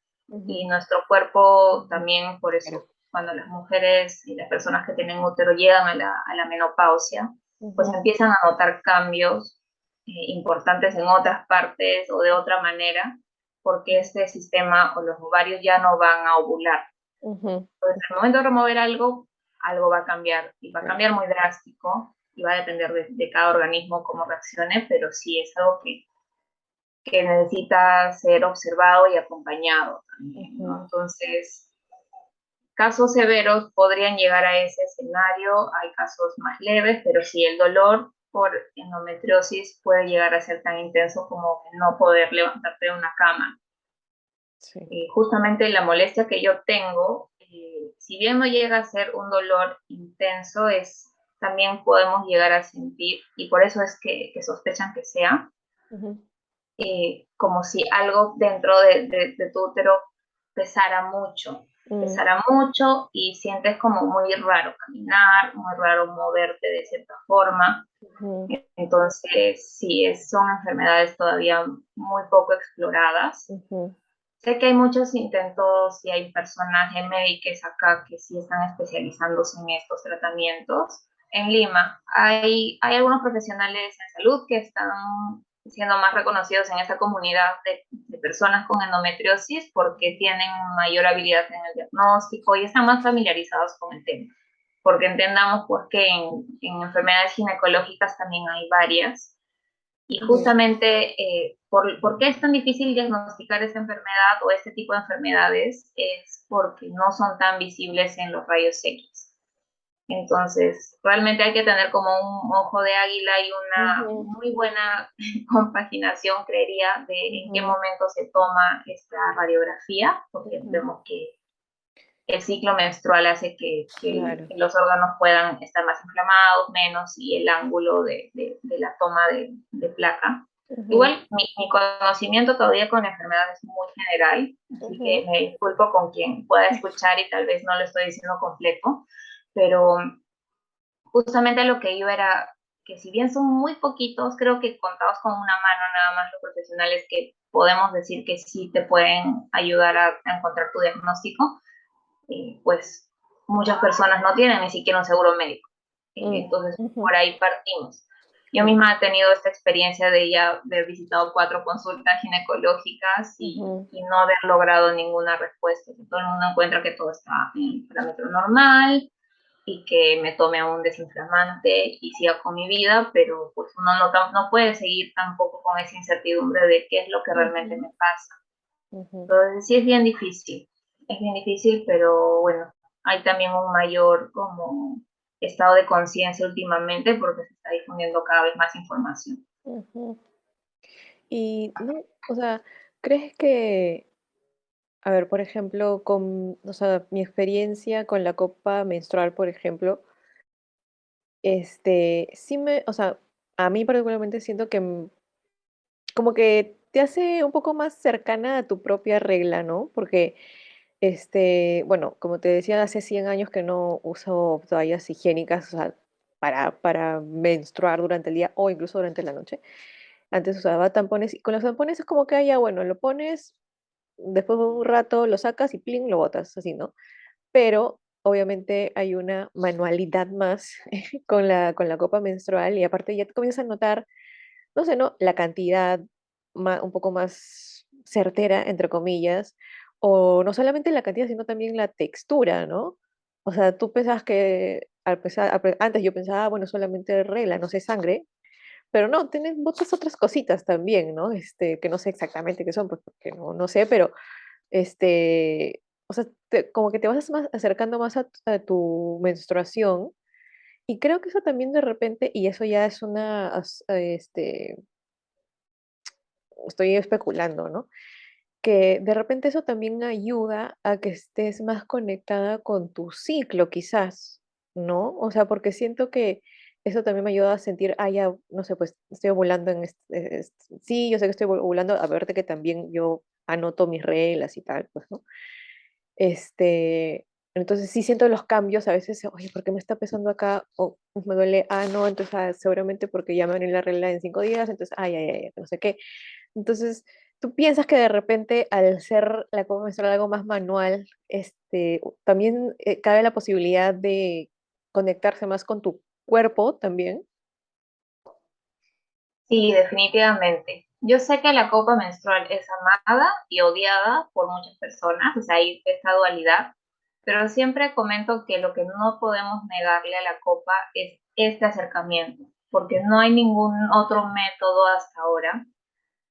y ujú, nuestro cuerpo ujú. también, por Claro. eso, cuando las mujeres y las personas que tienen útero llegan a la menopausia, pues Ujú, empiezan a notar cambios importantes en otras partes o de otra manera, porque este sistema o los ovarios ya no van a ovular. ujú, Entonces, al momento de remover algo, algo va a cambiar y va a claro. cambiar muy drástico y va a depender de cada organismo cómo reaccione, pero sí es algo que necesita ser observado y acompañado también, ¿no? Ujú, Entonces, casos severos podrían llegar a ese escenario, hay casos más leves, pero sí el dolor por endometriosis puede llegar a ser tan intenso como no poder levantarte de una cama. sí. Justamente la molestia que yo tengo, si bien no llega a ser un dolor intenso, también podemos llegar a sentir, y por eso es que sospechan que sea, Ujú, como si algo dentro de tu útero mm, pesara mucho y sientes como muy raro caminar, muy raro moverte de cierta forma. ujú, Entonces, sí, son enfermedades todavía muy poco exploradas. ujú, Sé que hay muchos intentos y hay personas en médicos acá que sí están especializándose en estos tratamientos. En Lima hay algunos profesionales en salud que están siendo más reconocidos en esa comunidad de personas con endometriosis porque tienen mayor habilidad en el diagnóstico y están más familiarizados con el tema. Porque entendamos pues que en enfermedades ginecológicas también hay varias. Y Ujú, justamente, ¿por qué es tan difícil diagnosticar esta enfermedad o este tipo de enfermedades? Es porque no son tan visibles en los rayos X. Entonces, realmente hay que tener como un ojo de águila y una ujú, muy buena compaginación, creería, de en qué ujú, momento se toma esta radiografía, porque ujú. vemos que el ciclo menstrual hace Claro. que los órganos puedan estar más inflamados, menos, y el ángulo de la toma de placa. Ujú, Igual, mi conocimiento todavía con la enfermedad es muy general, así ujú, que me disculpo con quien pueda escuchar y tal vez no lo estoy diciendo completo, pero justamente lo que iba era que si bien son muy poquitos, creo que contados con una mano nada más los profesionales que podemos decir que sí te pueden ayudar a encontrar tu diagnóstico, pues muchas personas no tienen ni siquiera un seguro médico. mm, Entonces, ujú, por ahí partimos. Yo mm, misma he tenido esta experiencia de ya haber visitado 4 consultas ginecológicas ujú, y no haber logrado ninguna respuesta. Todo el mundo encuentra que todo está en el parámetro normal y que me tome un desinflamante y siga con mi vida, pero pues uno no puede seguir tampoco con esa incertidumbre de qué es lo que realmente ujú, me pasa. ujú. Entonces sí es bien difícil, pero bueno, hay también un mayor como estado de conciencia últimamente porque se está difundiendo cada vez más información. Ujú. Y no, o sea, ¿crees que, a ver, por ejemplo, o sea, mi experiencia con la copa menstrual, por ejemplo, o sea, a mí particularmente siento que como que te hace un poco más cercana a tu propia regla, ¿no? Porque, bueno, como te decía, hace 100 años que no uso toallas higiénicas, o sea, para menstruar durante el día o incluso durante la noche. Antes usaba tampones y con los tampones es como que, ya, bueno, lo pones, después de un rato lo sacas y plin, lo botas, así, ¿no? Pero obviamente hay una manualidad más con la copa menstrual y aparte ya te comienzas a notar, no sé, ¿no? La cantidad un poco más certera, entre comillas, o no solamente la cantidad, sino también la textura, ¿no? O sea, tú pensabas que, antes yo pensaba, bueno, solamente regla, no sé, sangre, pero no, tienen muchas otras cositas también, ¿no? Que no sé exactamente qué son, pues porque no sé, pero o sea, como que te vas más acercando más a tu menstruación y creo que eso también de repente, y eso ya es estoy especulando, ¿no? Que de repente eso también ayuda a que estés más conectada con tu ciclo, quizás, ¿no? O sea, porque siento que eso también me ayuda a sentir, ya, no sé, pues estoy ovulando sí, yo sé que estoy ovulando, a verte que también yo anoto mis reglas y tal, pues, ¿no? Entonces sí siento los cambios, a veces, oye, ¿por qué me está pesando acá? O me duele, no, entonces seguramente porque ya me viene la regla en 5 días, entonces, ay, ay, ay, no sé qué. Entonces, ¿tú piensas que de repente al ser la copa menstrual algo más manual, también cabe la posibilidad de conectarse más con tu cuerpo también? Sí, definitivamente. Yo sé que la copa menstrual es amada y odiada por muchas personas, o sea, hay esta dualidad, pero siempre comento que lo que no podemos negarle a la copa es este acercamiento, porque no hay ningún otro método hasta ahora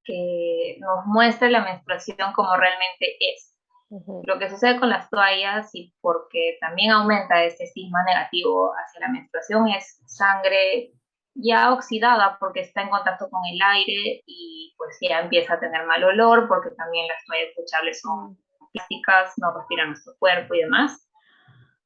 que nos muestre la menstruación como realmente es. Ujú, Lo que sucede con las toallas y porque también aumenta este estigma negativo hacia la menstruación es sangre ya oxidada porque está en contacto con el aire y pues ya empieza a tener mal olor porque también las toallas desechables son mm, plásticas, no respiran nuestro cuerpo y demás.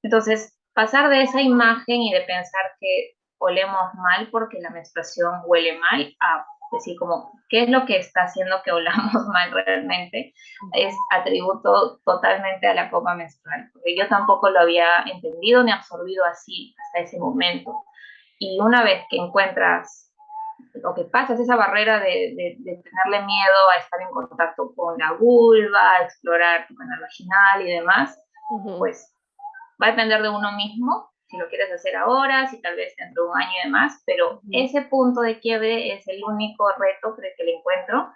Entonces, pasar de esa imagen y de pensar que olemos mal porque la menstruación huele mal a decir como, ¿qué es lo que está haciendo que olamos mal realmente? Es ujú, atributo totalmente a la copa menstrual, porque yo tampoco lo había entendido ni absorbido así hasta ese momento. Y una vez que encuentras lo que pasa es esa barrera de tenerle miedo a estar en contacto con la vulva, a explorar tu canal vaginal y demás, ujú, pues va a depender de uno mismo, si lo quieres hacer ahora, si tal vez dentro de un año y demás, pero ese punto de quiebre es el único reto que le encuentro,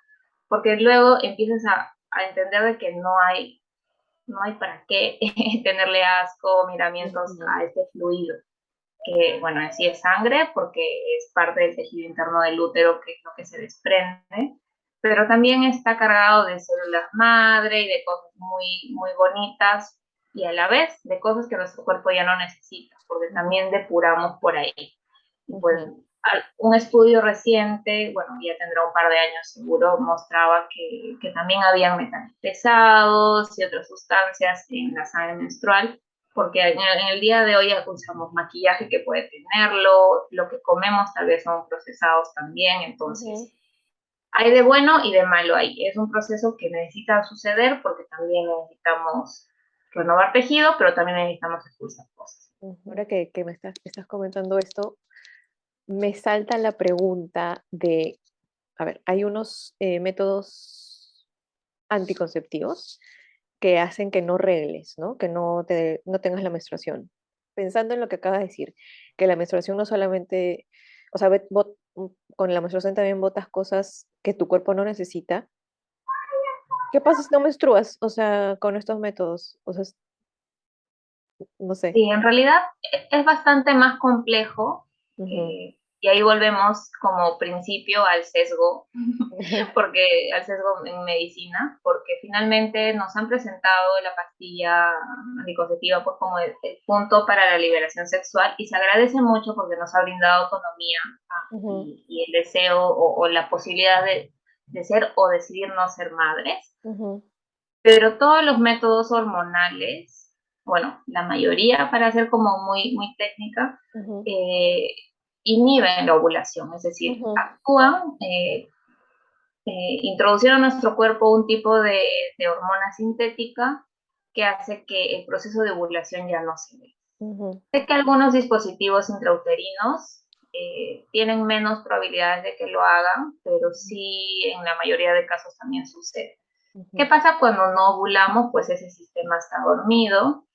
porque luego empiezas a entender de que no hay para qué tenerle asco o miramientos Ujú, a este fluido, que bueno, en sí es sangre porque es parte del tejido interno del útero, que es lo que se desprende, pero también está cargado de células madre y de cosas muy, muy bonitas y a la vez de cosas que nuestro cuerpo ya no necesita, porque ujú, también depuramos por ahí. Y pues ujú, un estudio reciente, bueno, ya tendrá un par de años seguro, mostraba que también había metales pesados y otras sustancias en la sangre menstrual, porque en el día de hoy usamos maquillaje que puede tenerlo, lo que comemos tal vez son procesados también, ujú. entonces hay de bueno y de malo ahí. Es un proceso que necesita suceder porque también necesitamos renovar tejido, pero también necesitamos expulsar cosas. Ahora que estás comentando esto, me salta la pregunta de, a ver, hay unos métodos anticonceptivos que hacen que no regles, ¿no? Que no tengas la menstruación. Pensando en lo que acabas de decir, que la menstruación no solamente, o sea, con la menstruación también botas cosas que tu cuerpo no necesita. ¿Qué pasa si no menstruas? O sea, con estos métodos, o sea, no sé. Sí, en realidad es bastante más complejo Ujú. y ahí volvemos como principio al sesgo, porque al sesgo en medicina, porque finalmente nos han presentado la pastilla anticonceptiva pues como el punto para la liberación sexual y se agradece mucho porque nos ha brindado autonomía Ujú, y el deseo o la posibilidad de ser o decidir no ser madres, ujú, pero todos los métodos hormonales, bueno, la mayoría para ser como muy, muy técnica, ujú, eh, inhiben la ovulación, es decir, ujú, actúan, introducieron a nuestro cuerpo un tipo de hormona sintética que hace que el proceso de ovulación ya no se dé. ujú, Sé que algunos dispositivos intrauterinos tienen menos probabilidades de que lo hagan, pero sí en la mayoría de casos también sucede. ¿Qué ujú, pasa cuando no ovulamos? Pues ese sistema está dormido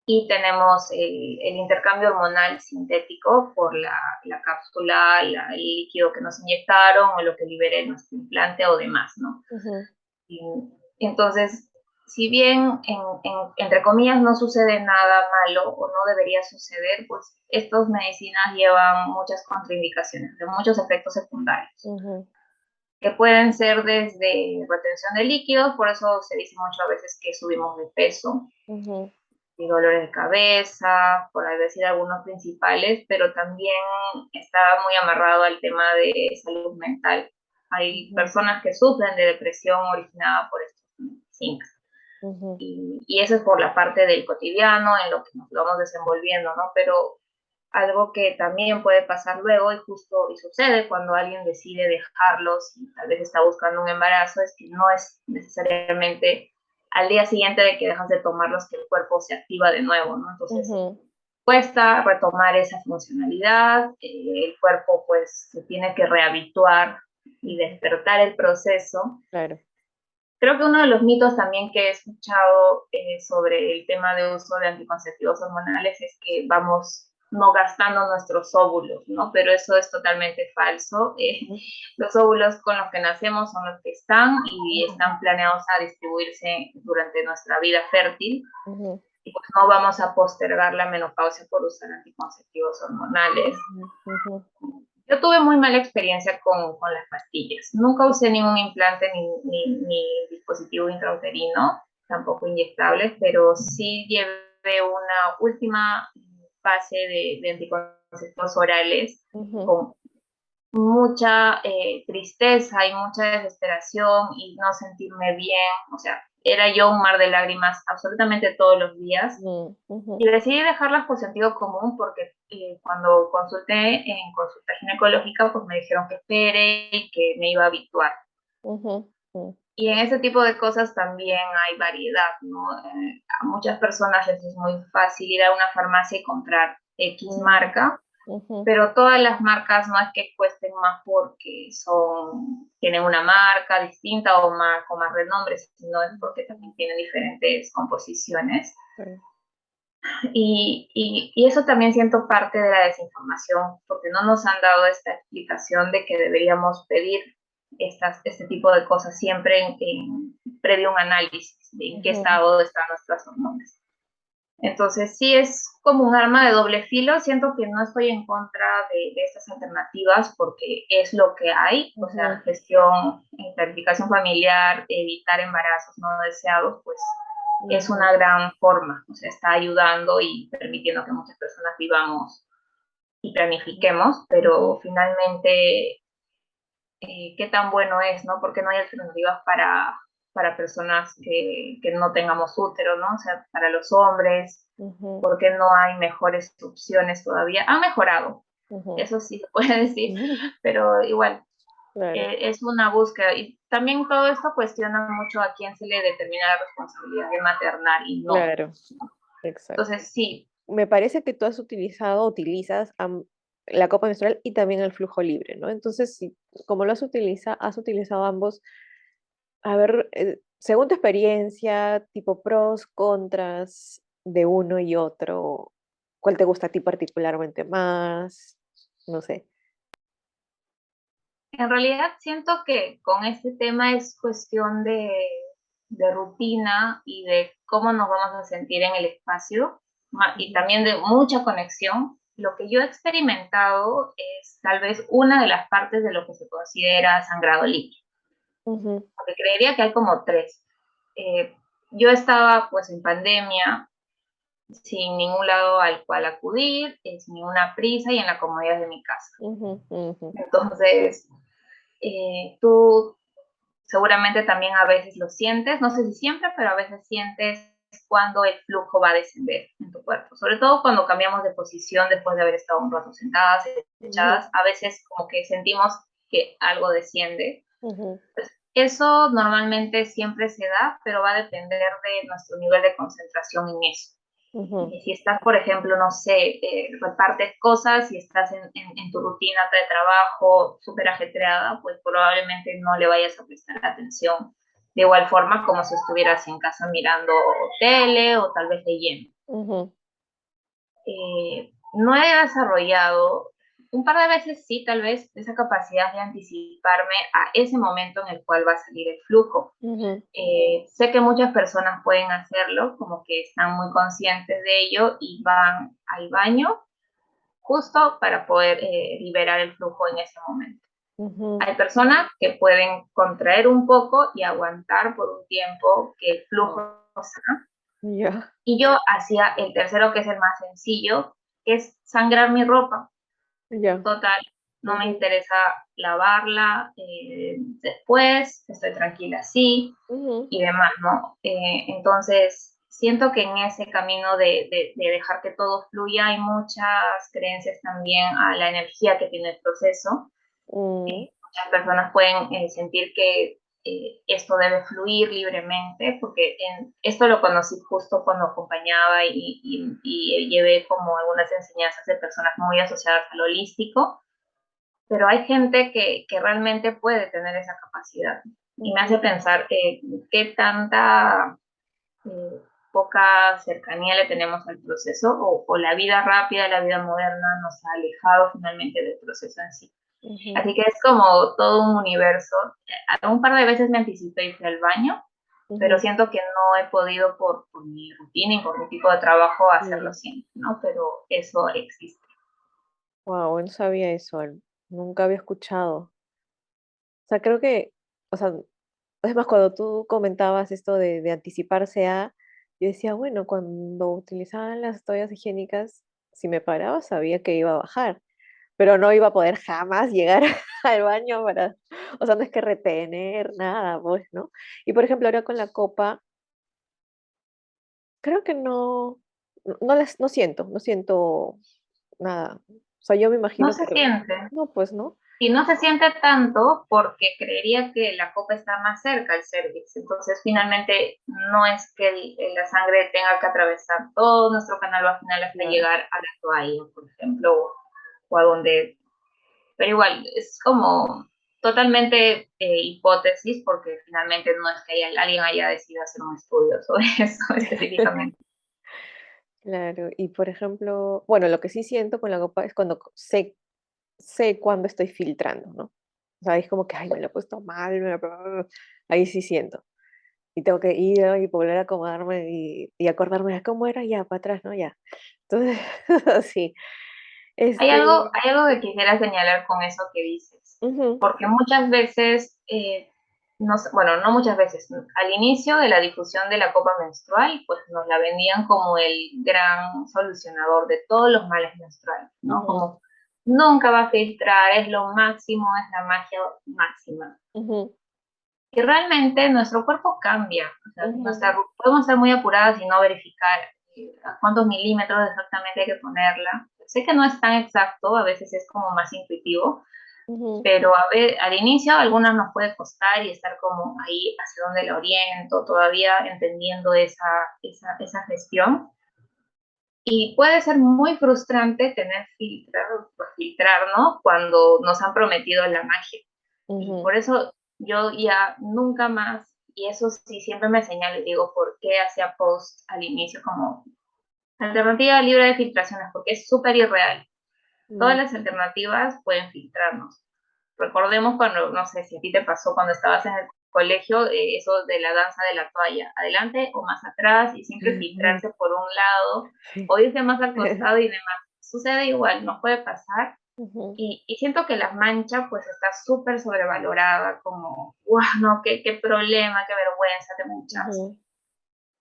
y tenemos el intercambio hormonal sintético por la cápsula, el líquido que nos inyectaron o lo que libere nuestro implante o demás, ¿no? ujú, Y, entonces, si bien entre comillas no sucede nada malo o no debería suceder, pues estas medicinas llevan muchas contraindicaciones, de muchos efectos secundarios ujú, que pueden ser desde retención de líquidos, por eso se dice mucho a veces que subimos de peso, ujú, y dolores de cabeza, por decir algunos principales, pero también está muy amarrado al tema de salud mental. Hay ujú, personas que sufren de depresión originada por estos zincs. ujú, Y eso es por la parte del cotidiano, en lo que nos vamos desenvolviendo, ¿no? Pero algo que también puede pasar luego y justo y sucede cuando alguien decide dejarlos y tal vez está buscando un embarazo es que no es necesariamente al día siguiente de que dejas de tomarlos que el cuerpo se activa de nuevo, ¿no? Entonces ujú. cuesta retomar esa funcionalidad, el cuerpo pues se tiene que rehabituar y Ujú. despertar el proceso. Claro. Creo que uno de los mitos también que he escuchado sobre el tema de uso de anticonceptivos hormonales es que vamos no gastando nuestros óvulos, ¿no? Pero eso es totalmente falso. Ujú, Los óvulos con los que nacemos son los que están y ujú, están planeados a distribuirse durante nuestra vida fértil. ujú, Y pues no vamos a postergar la menopausia por usar anticonceptivos hormonales. ujú, ujú, Yo tuve muy mala experiencia con las pastillas. Nunca usé ningún implante ni dispositivo intrauterino, tampoco inyectables, pero sí llevé una última fase de anticonceptivos orales ujú, con mucha tristeza y mucha desesperación y no sentirme bien. O sea, era yo un mar de lágrimas absolutamente todos los días ujú, ujú, y decidí dejarlas por sentido común porque cuando consulté en consulta ginecológica, pues me dijeron que espere y que me iba a habituar. ujú, ujú, Y en ese tipo de cosas también hay variedad, ¿no? A muchas personas les es muy fácil ir a una farmacia y comprar X ujú, marca, ujú, pero todas las marcas no es que cuesten más porque tienen una marca distinta o más renombre, sino es porque también tienen diferentes composiciones. claro. Y eso también siento parte de la desinformación, porque no nos han dado esta explicación de que deberíamos pedir este tipo de cosas siempre previo a un análisis de en qué Ujú, estado están nuestras hormonas. Entonces, sí es como un arma de doble filo. Siento que no estoy en contra de estas alternativas porque es lo que hay, o sea, ujú, gestión, planificación familiar, evitar embarazos no deseados, pues es ujú, una gran forma, o sea, está ayudando y permitiendo que muchas personas vivamos y planifiquemos, pero ujú. finalmente, ¿qué tan bueno es, no? Porque no hay alternativas para personas que no tengamos útero, ¿no? O sea, para los hombres, Ujú, porque no hay mejores opciones todavía. Han mejorado, ujú. eso sí se puede decir, pero igual Claro, es una búsqueda. Y también todo esto cuestiona mucho a quién se le determina la responsabilidad de maternar y no. claro, exacto. Entonces, sí, Me parece que tú has utilizas la copa menstrual y también el flujo libre, ¿no? Entonces, si, como has utilizado ambos, a ver, según tu experiencia, tipo pros, contras de uno y otro, ¿cuál te gusta a ti particularmente más? No sé. en realidad siento que con este tema es cuestión de rutina y de cómo nos vamos a sentir en el espacio y Ujú, también de mucha conexión. Lo que yo he experimentado es tal vez una de las partes de lo que se considera sangrado líquido, ujú, porque creería que hay como tres. Eh, yo estaba pues en pandemia sin ningún lado al cual acudir, sin ninguna prisa y en la comodidad de mi casa. ujú, ujú, Entonces, tú seguramente también a veces lo sientes, no sé si siempre, pero a veces sientes cuando el flujo va a descender en tu cuerpo, sobre todo cuando cambiamos de posición después de haber estado un rato sentadas, ujú, echadas, a veces como que sentimos que algo desciende. ujú, Eso normalmente siempre se da, pero va a depender de nuestro nivel de concentración en eso. ujú, Si estás, por ejemplo, no sé, repartes cosas y estás en tu rutina de trabajo súper ajetreada, pues probablemente no le vayas a prestar atención de igual forma como si estuvieras en casa mirando tele o tal vez leyendo. ujú, No he desarrollado un par de veces, sí, tal vez esa capacidad de anticiparme a ese momento en el cual va a salir el flujo. ujú, Sé que muchas personas pueden hacerlo, como que están muy conscientes de ello y van al baño justo para poder liberar el flujo en ese momento. ujú. Hay personas que pueden contraer un poco y aguantar por un tiempo que el Wow. flujo salga. Ya, Y yo hacía el tercero, que es el más sencillo, que es sangrar mi ropa. ya. Total, no me Ujú, interesa lavarla después, estoy tranquila así ujú, y demás, ¿no? Entonces, siento que en ese camino de dejar que todo fluya hay muchas creencias también a la energía que tiene el proceso. mm, Muchas personas pueden sentir que esto debe fluir libremente, porque esto lo conocí justo cuando acompañaba y llevé como algunas enseñanzas de personas muy asociadas al holístico, pero hay gente que realmente puede tener esa capacidad. Y me hace ujú, pensar qué tanta poca cercanía le tenemos al proceso o la vida rápida, la vida moderna nos ha alejado finalmente del proceso en sí. ujú, Así que es como todo un universo. Un par de veces me anticipé y fui al baño, pero ujú, siento que no he podido por mi rutina y por mi tipo de trabajo hacerlo mm. siempre, ¿no? Pero eso existe. Wow, no sabía eso, nunca había escuchado. O sea, creo que, o sea, es más, cuando tú comentabas esto de anticiparse a, yo decía, bueno, cuando utilizaban las toallas higiénicas, si me paraba sabía que iba a bajar, pero no iba a poder jamás llegar al baño para, o sea, no es que retener nada, pues, ¿no? Y por ejemplo, ahora con la copa, creo que no siento nada. O sea, yo me No imagino que, se siente. no, pues, ¿no? Y no se siente tanto porque creería que la copa está más cerca al cervix. Entonces, finalmente, no es que la sangre tenga que atravesar todo nuestro canal vaginal hasta Claro. llegar a la toalla, por ejemplo, o a donde. Pero igual, es como totalmente hipótesis porque finalmente no es que alguien haya decidido hacer un estudio sobre eso específicamente. claro. Y por ejemplo, bueno, lo que sí siento con la copa es cuando sé cuándo estoy filtrando, ¿no? O sea, es como que, ay, me lo he puesto mal, ahí sí siento. Y tengo que ir ¿no? y volver a acomodarme y acordarme de cómo era ya para atrás, ¿no? Ya. Entonces, sí. Este, Hay algo que quisiera señalar con eso que dices, ujú, porque muchas veces, no, bueno, no muchas veces, al inicio de la difusión de la copa menstrual, pues nos la vendían como el gran solucionador de todos los males menstruales, ¿no? ujú, Como nunca va a filtrar, es lo máximo, es la magia máxima. ujú, Y realmente nuestro cuerpo cambia, o sea, ujú, podemos estar muy apuradas y no verificar a cuántos milímetros exactamente hay que ponerla. Sé que no es tan exacto, a veces es como más intuitivo, ujú, pero a ver, al inicio algunas nos puede costar y estar como ahí hacia dónde la oriento, todavía entendiendo esa gestión. Y puede ser muy frustrante tener filtrar, ¿no? Cuando nos han prometido la magia. Y ujú, por eso yo ya nunca más, y eso sí siempre me señalo y digo, ¿por qué hacía post al inicio como alternativa libre de filtraciones? Porque es súper irreal. Todas ujú, las alternativas pueden filtrarnos. Recordemos cuando, no sé si a ti te pasó cuando estabas en el colegio, eso de la danza de la toalla, adelante o más atrás y siempre ujú, filtrarse por un lado sí. o irse más al costado y demás. Sucede igual, nos puede pasar Ujú, y siento que la mancha pues está súper sobrevalorada, como, wow, no, qué problema, qué vergüenza, te manchaste. ujú,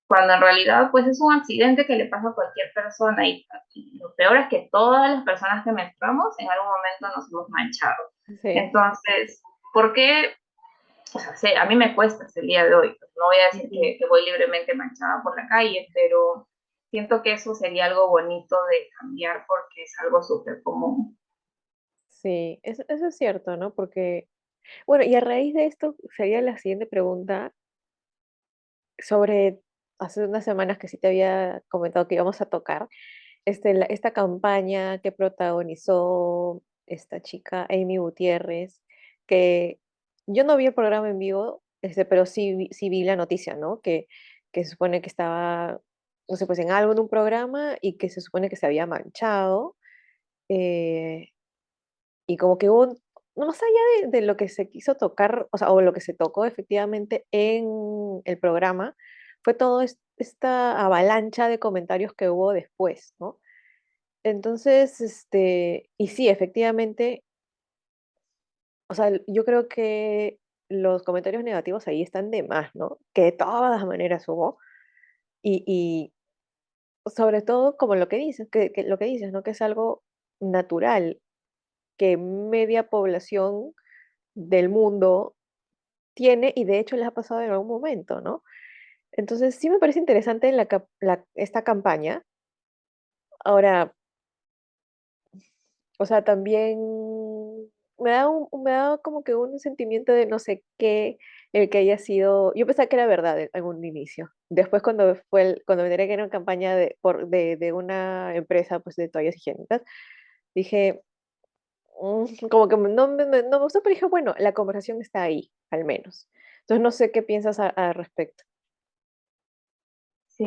Cuando en realidad pues es un accidente que le pasa a cualquier persona y lo peor es que todas las personas que menstruamos en algún momento nos hemos manchado. sí. Entonces, ¿por qué? O sea, sé, a mí me cuesta hasta el día de hoy. Pues, no voy a decir Ujú, que voy libremente manchada por la calle, pero siento que eso sería algo bonito de cambiar porque es algo súper común. sí, eso es cierto, ¿no? Porque, bueno, y a raíz de esto sería la siguiente pregunta sobre hace unas semanas que sí te había comentado que íbamos a tocar, esta campaña que protagonizó esta chica, Amy Gutiérrez, que yo no vi el programa en vivo, pero sí vi la noticia, ¿no? Que se supone que estaba, no sé, pues en algo en un programa y que se supone que se había manchado. eh, y como que hubo, no más allá de lo que se quiso tocar, o sea, o lo que se tocó efectivamente en el programa, fue todo esta avalancha de comentarios que hubo después, ¿no? Entonces, y sí, efectivamente, o sea, yo creo que los comentarios negativos ahí están de más, ¿no? Que de todas maneras hubo. Y sobre todo, como lo que dices, que lo que dices, ¿no? Que es algo natural, que media población del mundo tiene y de hecho les ha pasado en algún momento, ¿no? Entonces, sí me parece interesante esta campaña. Ahora, o sea, también me da como que un sentimiento de no sé qué, el que haya sido, yo pensaba que era verdad en un inicio. Después cuando me enteré que era una campaña de una empresa pues de toallas higiénicas, dije, como que no me gustó, pero dije, bueno, la conversación está ahí, al menos. Entonces no sé qué piensas al respecto. Sí,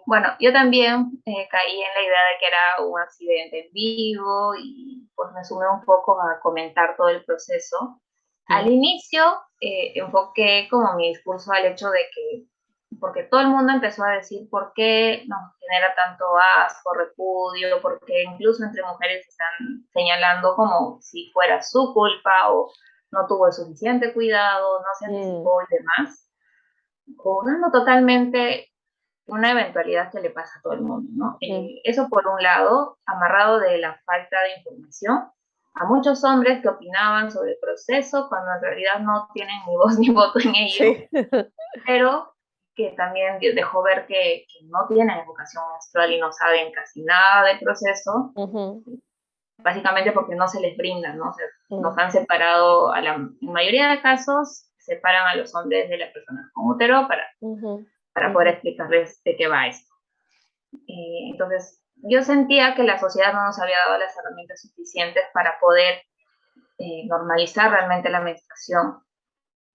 bueno, yo también caí en la idea de que era un accidente en vivo y pues me sumé un poco a comentar todo el proceso. Al Mm, inicio enfoqué como mi discurso al hecho de que, porque todo el mundo empezó a decir por qué nos genera tanto asco, repudio, porque incluso entre mujeres están señalando como si fuera su culpa o no tuvo el suficiente cuidado, no se mm, anticipó y demás, jugando totalmente una eventualidad que le pasa a todo el mundo, ¿no? mm, Eso por un lado, amarrado de la falta de información, a muchos hombres que opinaban sobre el proceso cuando en realidad no tienen ni voz ni voto en ello, sí. pero que también dejó ver que no tienen educación menstrual y no saben casi nada del proceso, Ujú, básicamente porque no se les brinda, ¿no? O sea, nos mm, han separado, en mayoría de casos, separan a los hombres de las personas con útero ujú, para poder ujú, explicarles de qué va esto. Entonces, yo sentía que la sociedad no nos había dado las herramientas suficientes para poder normalizar realmente la menstruación.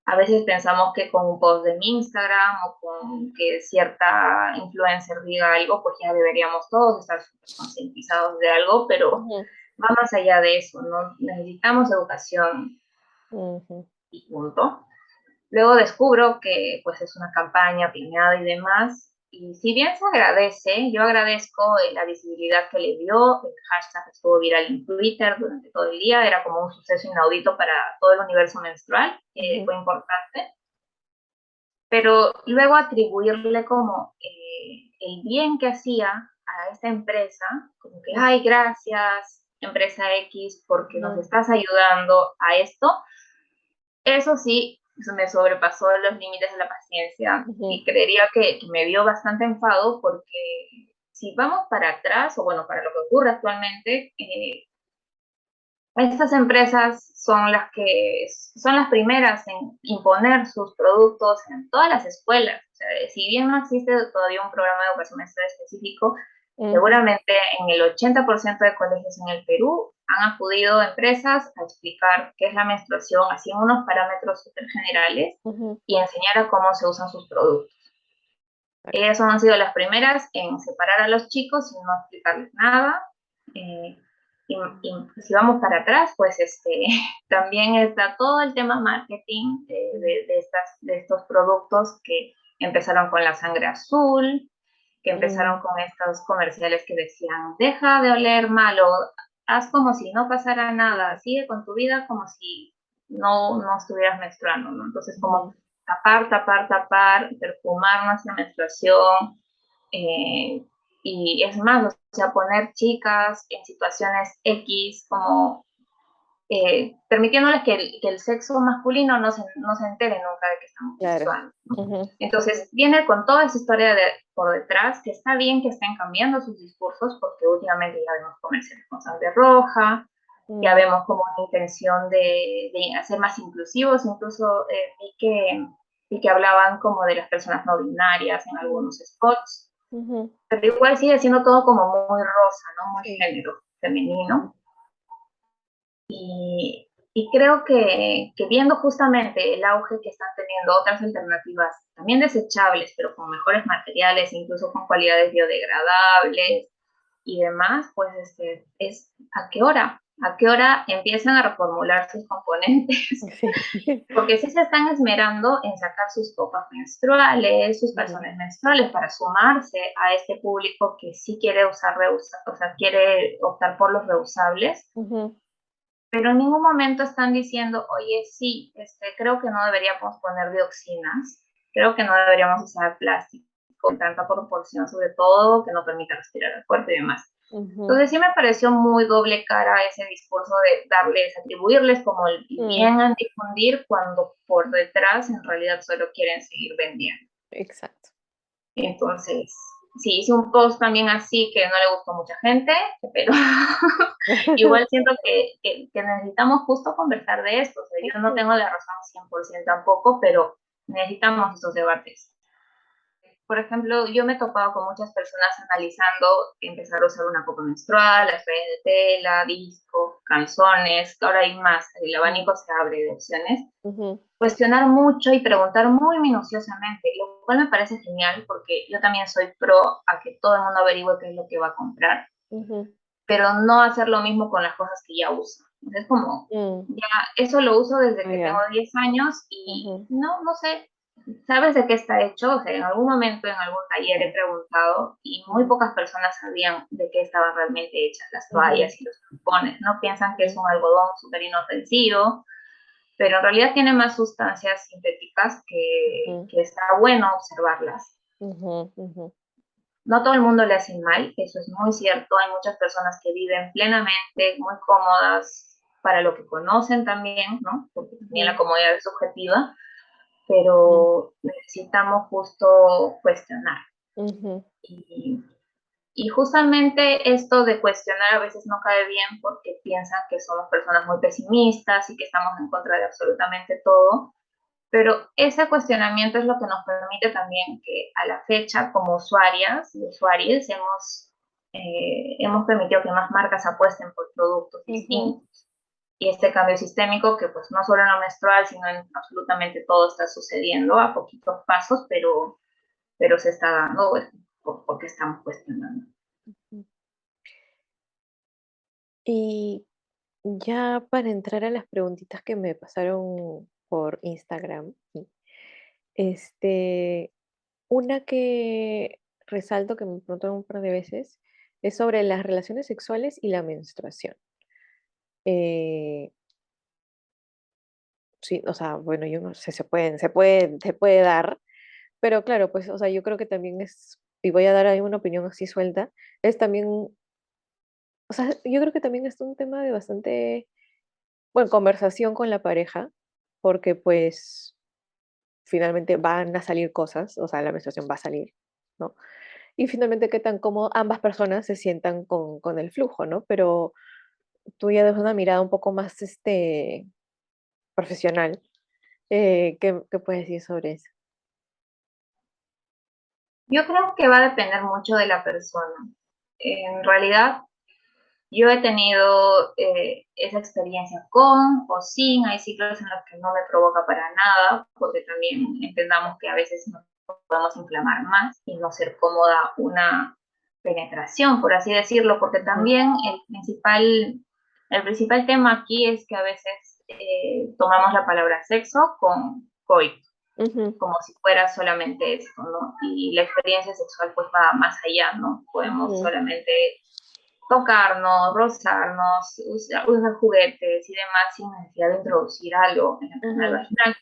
A veces pensamos que con un post de mi Instagram o con que cierta influencer diga algo, pues ya deberíamos todos estar súper concientizados de algo, pero Ujú, va más allá de eso, ¿no? Necesitamos educación ujú, y punto. Luego descubro que pues es una campaña planeada y demás. Y si bien se agradece, yo agradezco la visibilidad que le dio, el hashtag estuvo viral en Twitter durante todo el día, era como un suceso inaudito para todo el universo menstrual, ujú, fue importante, pero luego atribuirle como el bien que hacía a esta empresa, como que, ay, gracias, empresa X, porque nos ujú, estás ayudando a esto, eso sí, eso me sobrepasó los límites de la paciencia ujú, y creería que me dio bastante enfado porque si vamos para atrás, o bueno, para lo que ocurre actualmente, estas empresas son las que son las primeras en imponer sus productos en todas las escuelas. O sea, si bien no existe todavía un programa de educación menstrual específico, ujú, seguramente en el 80% de colegios en el Perú han acudido empresas a explicar qué es la menstruación, así en unos parámetros súper generales, ujú. y enseñar a cómo se usan sus productos. Exacto. Ellas han sido las primeras en separar a los chicos y no explicarles nada. Eh, y si vamos para atrás, pues también está todo el tema marketing Mm, de estos productos que empezaron con la sangre azul, que empezaron mm, con estos comerciales que decían, deja de oler malo, haz como si no pasara nada, mm, sigue con tu vida como si no estuvieras menstruando, ¿no? Entonces, como ujú, tapar, tapar, tapar, perfumar nuestra menstruación, eh, y es más, o sea, poner chicas en situaciones X como permitiéndoles que el sexo masculino no se entere nunca de que estamos claro. menstruando, ¿no? Ujú, Entonces, viene con toda esa historia por detrás, que está bien que estén cambiando sus discursos, porque últimamente ya vemos comerciales con sangre roja, ya mm, vemos como una intención de hacer más inclusivos, incluso vi que hablaban como de las personas no binarias en mm, algunos spots, ujú, pero igual sigue siendo todo como muy rosa, ¿no? Muy sí. género Ujú, femenino. Y creo que viendo justamente el auge que están teniendo otras alternativas, también desechables, pero con mejores materiales, incluso con cualidades biodegradables y demás, pues es ¿a qué hora? ¿A qué hora empiezan a reformular sus componentes? sí. Porque sí se están esmerando en sacar sus copas menstruales, sus Ujú, calzones menstruales para sumarse a este público que sí quiere usar o sea, quiere optar por los reusables, ujú, pero en ningún momento están diciendo, oye, sí, creo que no deberíamos poner dioxinas, creo que no deberíamos usar plástico con tanta proporción, sobre todo que no permita respirar al cuerpo y demás. ujú, Entonces sí me pareció muy doble cara ese discurso de darles, atribuirles como el mm, bien a difundir cuando por detrás en realidad solo quieren seguir vendiendo. exacto. Entonces, sí, hice un post también así que no le gustó a mucha gente, pero igual siento que necesitamos justo conversar de esto. O sea, yo no Ujú, tengo la razón 100% tampoco, pero necesitamos esos debates. Por ejemplo, yo me he topado con muchas personas analizando empezar a usar una copa menstrual, las toallas de tela, disco, calzones, ahora hay más, el mm, abanico se abre de opciones. ujú, Cuestionar mucho y preguntar muy minuciosamente, lo cual me parece genial porque yo también soy pro a que todo el mundo averigüe qué es lo que va a comprar, ujú, pero no hacer lo mismo con las cosas que ya uso. Es como, mm, ya, eso lo uso desde oh, que tengo ya, 10 años y ujú, no sé, ¿sabes de qué está hecho? O sea, en algún momento en algún taller he sí, preguntado y muy ujú, pocas personas sabían de qué estaban realmente hechas las ujú, toallas y los tampones, ¿no? Piensan que es sí, un algodón súper inofensivo, pero en realidad tiene más sustancias sintéticas ujú, que está bueno observarlas. ujú, ujú, No todo el mundo le hace mal, eso es muy cierto. Hay muchas personas que viven plenamente, muy cómodas para lo que conocen también, ¿no? Porque también la ujú, comodidad es subjetiva, ujú, pero necesitamos justo cuestionar. ujú, Y, y justamente esto de cuestionar a veces no cae bien porque piensan que somos personas muy pesimistas y que estamos en contra de absolutamente todo, pero ese cuestionamiento es lo que nos permite también que a la fecha, como usuarias y usuarios, hemos permitido que más marcas apuesten por productos ujú, distintos. y este cambio sistémico que pues no solo en lo menstrual, sino en absolutamente todo está sucediendo a poquitos pasos, pero se está dando pues, porque estamos cuestionando. Y ya para entrar a las preguntitas que me pasaron por Instagram, ¿sí? Este, una que resalto que me preguntaron un par de veces es sobre las relaciones sexuales y la menstruación. Eh, sí, o sea, bueno, yo no sé, se puede dar, pero claro, pues, o sea, yo creo que también es, y voy a dar ahí una opinión así suelta, es también, o sea, yo creo que también es un tema de bastante, bueno, conversación con la pareja, porque pues finalmente van a salir cosas, o sea, la menstruación va a salir, ¿no? Y finalmente qué tan cómodo ambas personas se sientan con el flujo, ¿no? Pero tú ya desde una mirada un poco más profesional, ¿qué puedes decir sobre eso? Yo creo que va a depender mucho de la persona. En realidad, yo he tenido esa experiencia con o sin, hay ciclos en los que no me provoca para nada, porque también entendamos que a veces nos podemos inflamar más y no ser cómoda una penetración, por así decirlo, porque Ujú, también el principal tema aquí es que a veces tomamos la palabra sexo con coito, ujú, como si fuera solamente esto, ¿no? Y la experiencia sexual pues va más allá, ¿no? Podemos ujú, solamente tocarnos, rozarnos, usar juguetes y demás sin necesidad de introducir algo en el canal ujú, vaginal.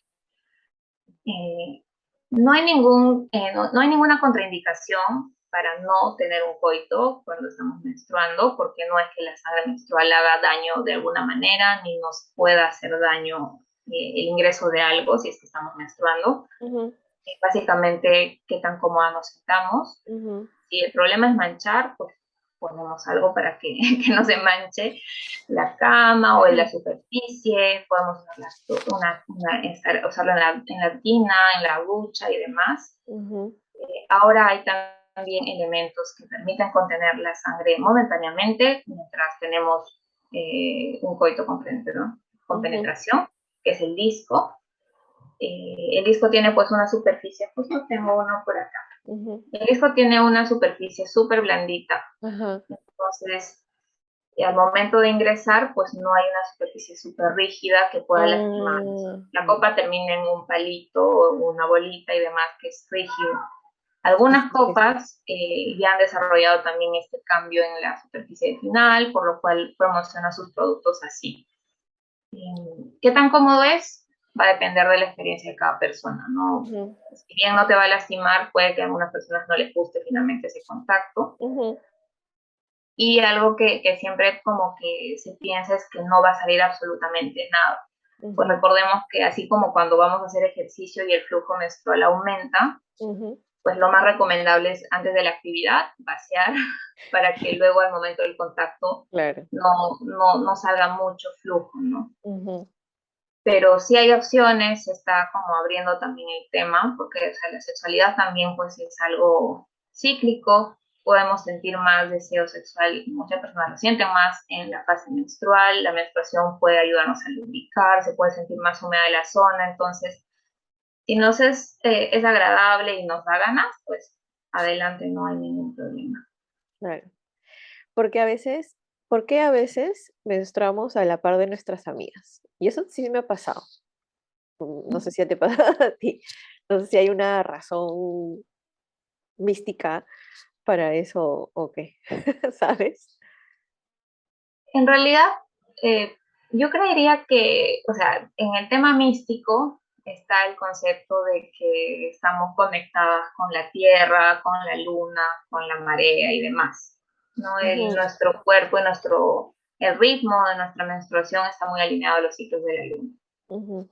Eh, no hay ninguna contraindicación para no tener un coito cuando estamos menstruando, porque no es que la sangre menstrual haga daño de alguna manera, ni nos pueda hacer daño el ingreso de algo si es que estamos menstruando. ujú, Básicamente, qué tan cómoda nos sentamos. ujú, Si el problema es manchar, pues ponemos algo para que, que no se manche la cama o en la ujú, superficie, podemos usarlo en la tina, en la ducha y demás. ujú, Ahora hay también elementos que permiten contener la sangre momentáneamente mientras tenemos un coito con ujú, penetración, que es el disco. El disco tiene pues una superficie, justo tengo uno por acá. ujú, El disco tiene una superficie súper blandita, ajá, entonces al momento de ingresar pues no hay una superficie súper rígida que pueda lastimarnos. ah, La copa termina en un palito o una bolita y demás que es rígido. sí, Algunas sí, sí, sí. copas ya han desarrollado también este cambio en la superficie final, por lo cual promociona sus productos así. ¿Qué tan cómodo es? Va a depender de la experiencia de cada persona, ¿no? Ujú, Si bien no te va a lastimar, puede que a algunas personas no les guste finalmente ese contacto. ujú, Y algo que siempre como que se piensa es que no va a salir absolutamente nada. Pues ujú, recordemos que así como cuando vamos a hacer ejercicio y el flujo menstrual aumenta, ujú, pues lo más recomendable es antes de la actividad vaciar para que luego al momento del contacto claro. no salga mucho flujo, ¿no? Ujú, Pero sí hay opciones, se está como abriendo también el tema, porque o sea, la sexualidad también pues es algo cíclico, podemos sentir más deseo sexual, muchas personas lo sienten más en la fase menstrual, la menstruación puede ayudarnos a lubricar, se puede sentir más húmeda la zona, entonces si nos es agradable y nos da ganas, pues adelante, no hay ningún problema. claro. Porque a veces, ¿por qué a veces menstruamos a la par de nuestras amigas? Y eso sí me ha pasado. No sé si te pasa a ti. No sé si hay una razón mística para eso o qué, ¿sabes? En realidad, eh, yo creería que, o sea, en el tema místico está el concepto de que estamos conectadas con la tierra, con la luna, con la marea y demás. ¿No? Ujú, Nuestro cuerpo y el ritmo de nuestra menstruación está muy alineado a los ciclos de la luna. ujú,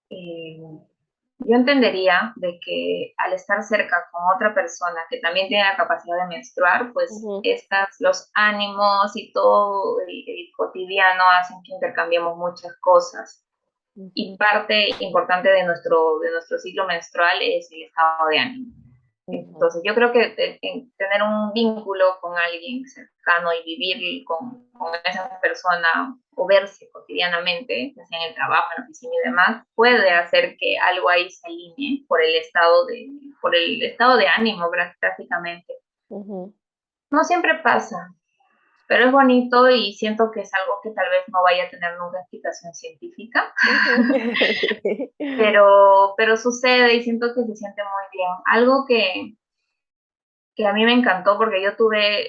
Eh, yo entendería de que al estar cerca con otra persona que también tiene la capacidad de menstruar, pues ujú, los ánimos y todo el cotidiano hacen que intercambiemos muchas cosas. Y ujú, parte importante de nuestro ciclo menstrual es el estado de ánimo. Ujú, Entonces, yo creo que tener un vínculo con alguien cercano y vivir con esa persona o verse cotidianamente, ya sea en el trabajo, en la oficina y demás, puede hacer que algo ahí se alinee por el estado de ánimo prácticamente. ujú. No siempre pasa, pero es bonito y siento que es algo que tal vez no vaya a tener nunca explicación científica, Ujú. pero sucede y siento que se siente muy bien. Algo que a mí me encantó porque yo tuve,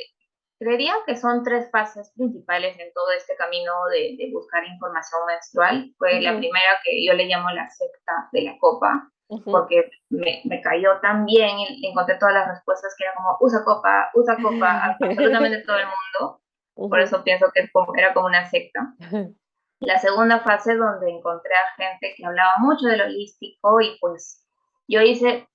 creería que son tres fases principales en todo este camino de buscar información menstrual. Fue la Ujú, primera que yo le llamo la secta de la copa, ujú. porque me cayó tan bien y encontré todas las respuestas que era como, usa copa, absolutamente todo el mundo. Por Ujú. eso pienso que era como una secta. La segunda fase donde encontré a gente que hablaba mucho de lo holístico y pues yo hice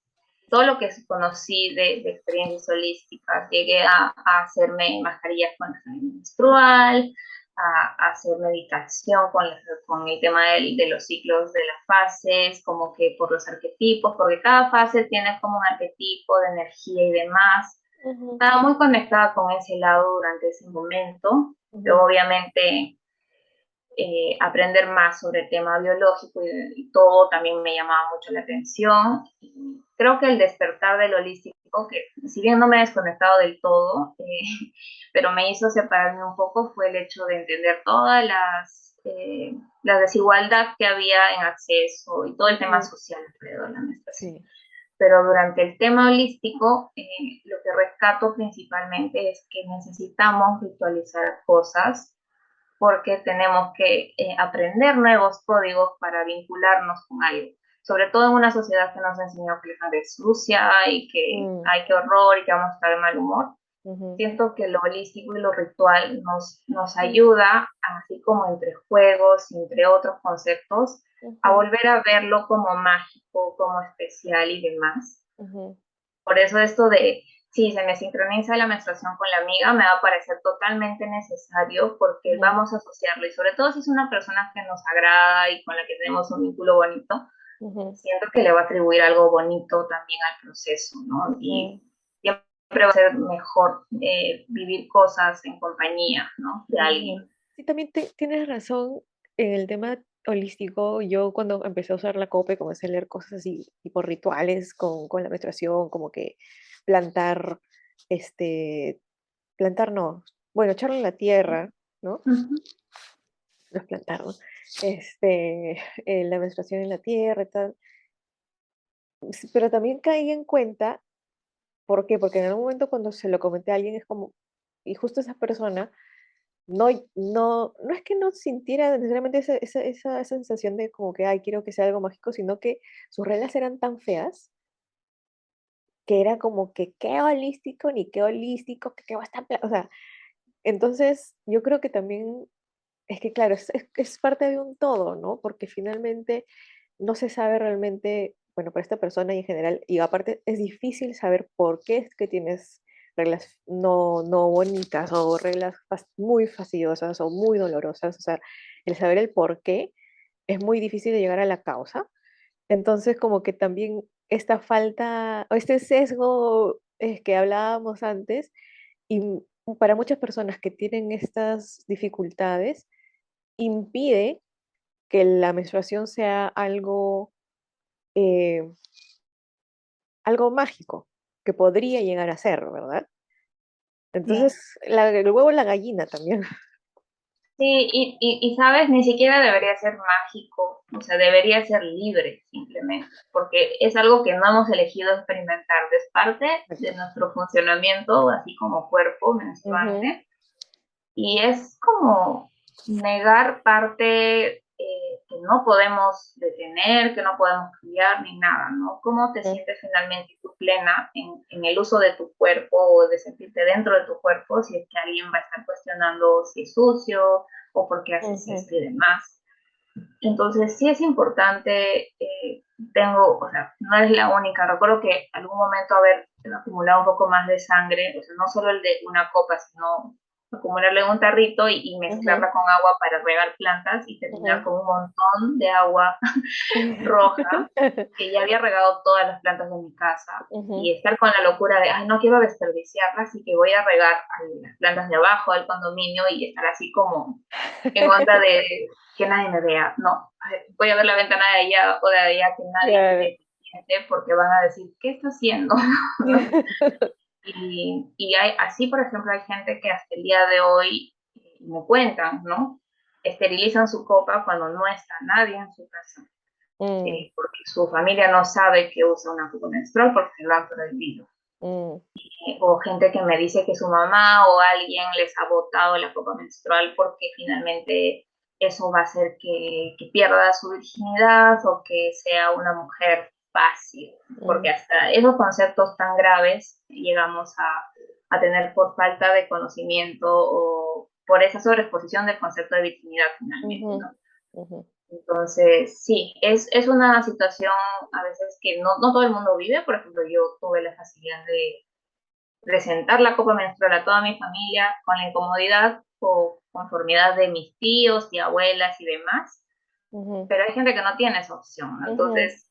todo lo que conocí de experiencias holísticas. Llegué a hacerme mascarillas con la sangre menstrual, a hacer meditación con el tema de los ciclos de las fases, como que por los arquetipos, porque cada fase tiene como un arquetipo de energía y demás. Ujú, Estaba muy conectada con ese lado durante ese momento, pero ujú, obviamente aprender más sobre el tema biológico y todo también me llamaba mucho la atención. Y creo que el despertar del holístico, que si bien no me he desconectado del todo, pero me hizo separarme un poco, fue el hecho de entender todas la desigualdad que había en acceso y todo el tema ujú. social alrededor de la menstruación. Sí. Pero durante el tema holístico, lo que rescato principalmente es que necesitamos ritualizar cosas porque tenemos que aprender nuevos códigos para vincularnos con algo. Sobre todo en una sociedad que nos enseñó que la sangre es sucia y que Mm, hay que horror y que vamos a estar de mal humor. ujú, Siento que lo holístico y lo ritual nos ayuda, así como entre juegos, entre otros conceptos, a ujú, volver a verlo como mágico, como especial y demás. ujú, Por eso esto de, si se me sincroniza la menstruación con la amiga, me va a parecer totalmente necesario porque ujú, vamos a asociarlo. Y sobre todo si es una persona que nos agrada y con la que tenemos un vínculo bonito, ujú, siento que le va a atribuir algo bonito también al proceso, ¿no? ujú, Y siempre va a ser mejor vivir cosas en compañía, ¿no? De ujú. alguien. Sí, también tienes razón en el tema holístico. Yo cuando empecé a usar la copa, comencé a leer cosas así, tipo rituales con la menstruación, como que plantar, este, plantar no, bueno, echarlo en la tierra, ¿no? Uh -huh. Los plantar, ¿no? La menstruación en la tierra y tal. Sí, pero también caí en cuenta, ¿por qué? Porque en algún momento cuando se lo comenté a alguien es como, y justo esa persona no es que no sintiera necesariamente esa sensación de como que, ay, quiero que sea algo mágico, sino que sus reglas eran tan feas que era como que qué holístico, ni qué holístico, que qué va a estar, o sea, entonces yo creo que también es que, claro, es parte de un todo, ¿no? Porque finalmente no se sabe realmente, bueno, para esta persona y en general, y aparte es difícil saber por qué es que tienes reglas no bonitas o reglas muy fastidiosas o muy dolorosas. O sea, el saber el por qué es muy difícil de llegar a la causa. Entonces, como que también esta falta, o este sesgo que hablábamos antes, y para muchas personas que tienen estas dificultades, impide que la menstruación sea eh, algo mágico, que podría llegar a ser, ¿verdad? Sí. Entonces, el huevo o la gallina también. Sí, y sabes, ni siquiera debería ser mágico, o sea, debería ser libre simplemente, porque es algo que no hemos elegido experimentar, es parte de Exacto. nuestro funcionamiento, así como cuerpo Ujú, menstruante, y es como negar parte que no podemos detener, que no podemos cambiar ni nada, ¿no? ¿Cómo te ujú, sientes finalmente tú plena en el uso de tu cuerpo o de sentirte dentro de tu cuerpo si es que alguien va a estar cuestionando si es sucio o por qué haces ujú, esto y demás? Entonces sí es importante, o sea, no es la única, recuerdo que en algún momento haber acumulado un poco más de sangre, o sea, no solo el de una copa, sino acumularla en un tarrito y Ujú, mezclarla con agua para regar plantas y terminar ujú. con un montón de agua roja que ya había regado todas las plantas de mi casa Ujú, y estar con la locura de, ay, no quiero desperdiciarlas, así que voy a regar a las plantas de abajo del condominio y estar así como en onda de que nadie me vea. No, voy a ver la ventana de allá o de allá que nadie claro. esté pendiente porque van a decir, ¿qué está haciendo? ¿No? Y hay, así, por ejemplo, hay gente que hasta el día de hoy me cuentan, ¿no? Esterilizan su copa cuando no está nadie en su casa, Mm, porque su familia no sabe que usa una copa menstrual porque lo han prohibido. mm, O gente que me dice que su mamá o alguien les ha botado la copa menstrual porque finalmente eso va a hacer que pierda su virginidad o que sea una mujer fácil, porque mm, hasta esos conceptos tan graves llegamos a tener por falta de conocimiento o por esa sobreexposición del concepto de virginidad finalmente, ujú, ¿no? ujú. Entonces, sí, es una situación a veces que no todo el mundo vive. Por ejemplo, yo tuve la facilidad de presentar la copa menstrual a toda mi familia con la incomodidad o conformidad de mis tíos y abuelas y demás, Ujú, pero hay gente que no tiene esa opción, ¿no? ujú, Entonces,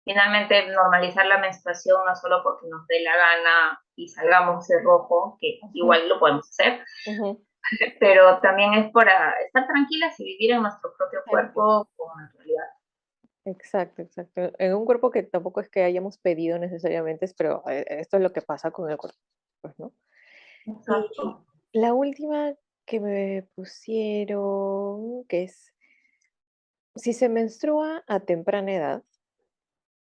finalmente, normalizar la menstruación no solo porque nos dé la gana y salgamos de rojo, que ujú, igual lo podemos hacer, ujú. pero también es para estar tranquilas y vivir en nuestro propio Exacto, cuerpo con naturalidad. exacto, exacto. En un cuerpo que tampoco es que hayamos pedido necesariamente, pero esto es lo que pasa con el cuerpo, pues, ¿no? Y Exacto. la última que me pusieron, que es, si se menstrua a temprana edad,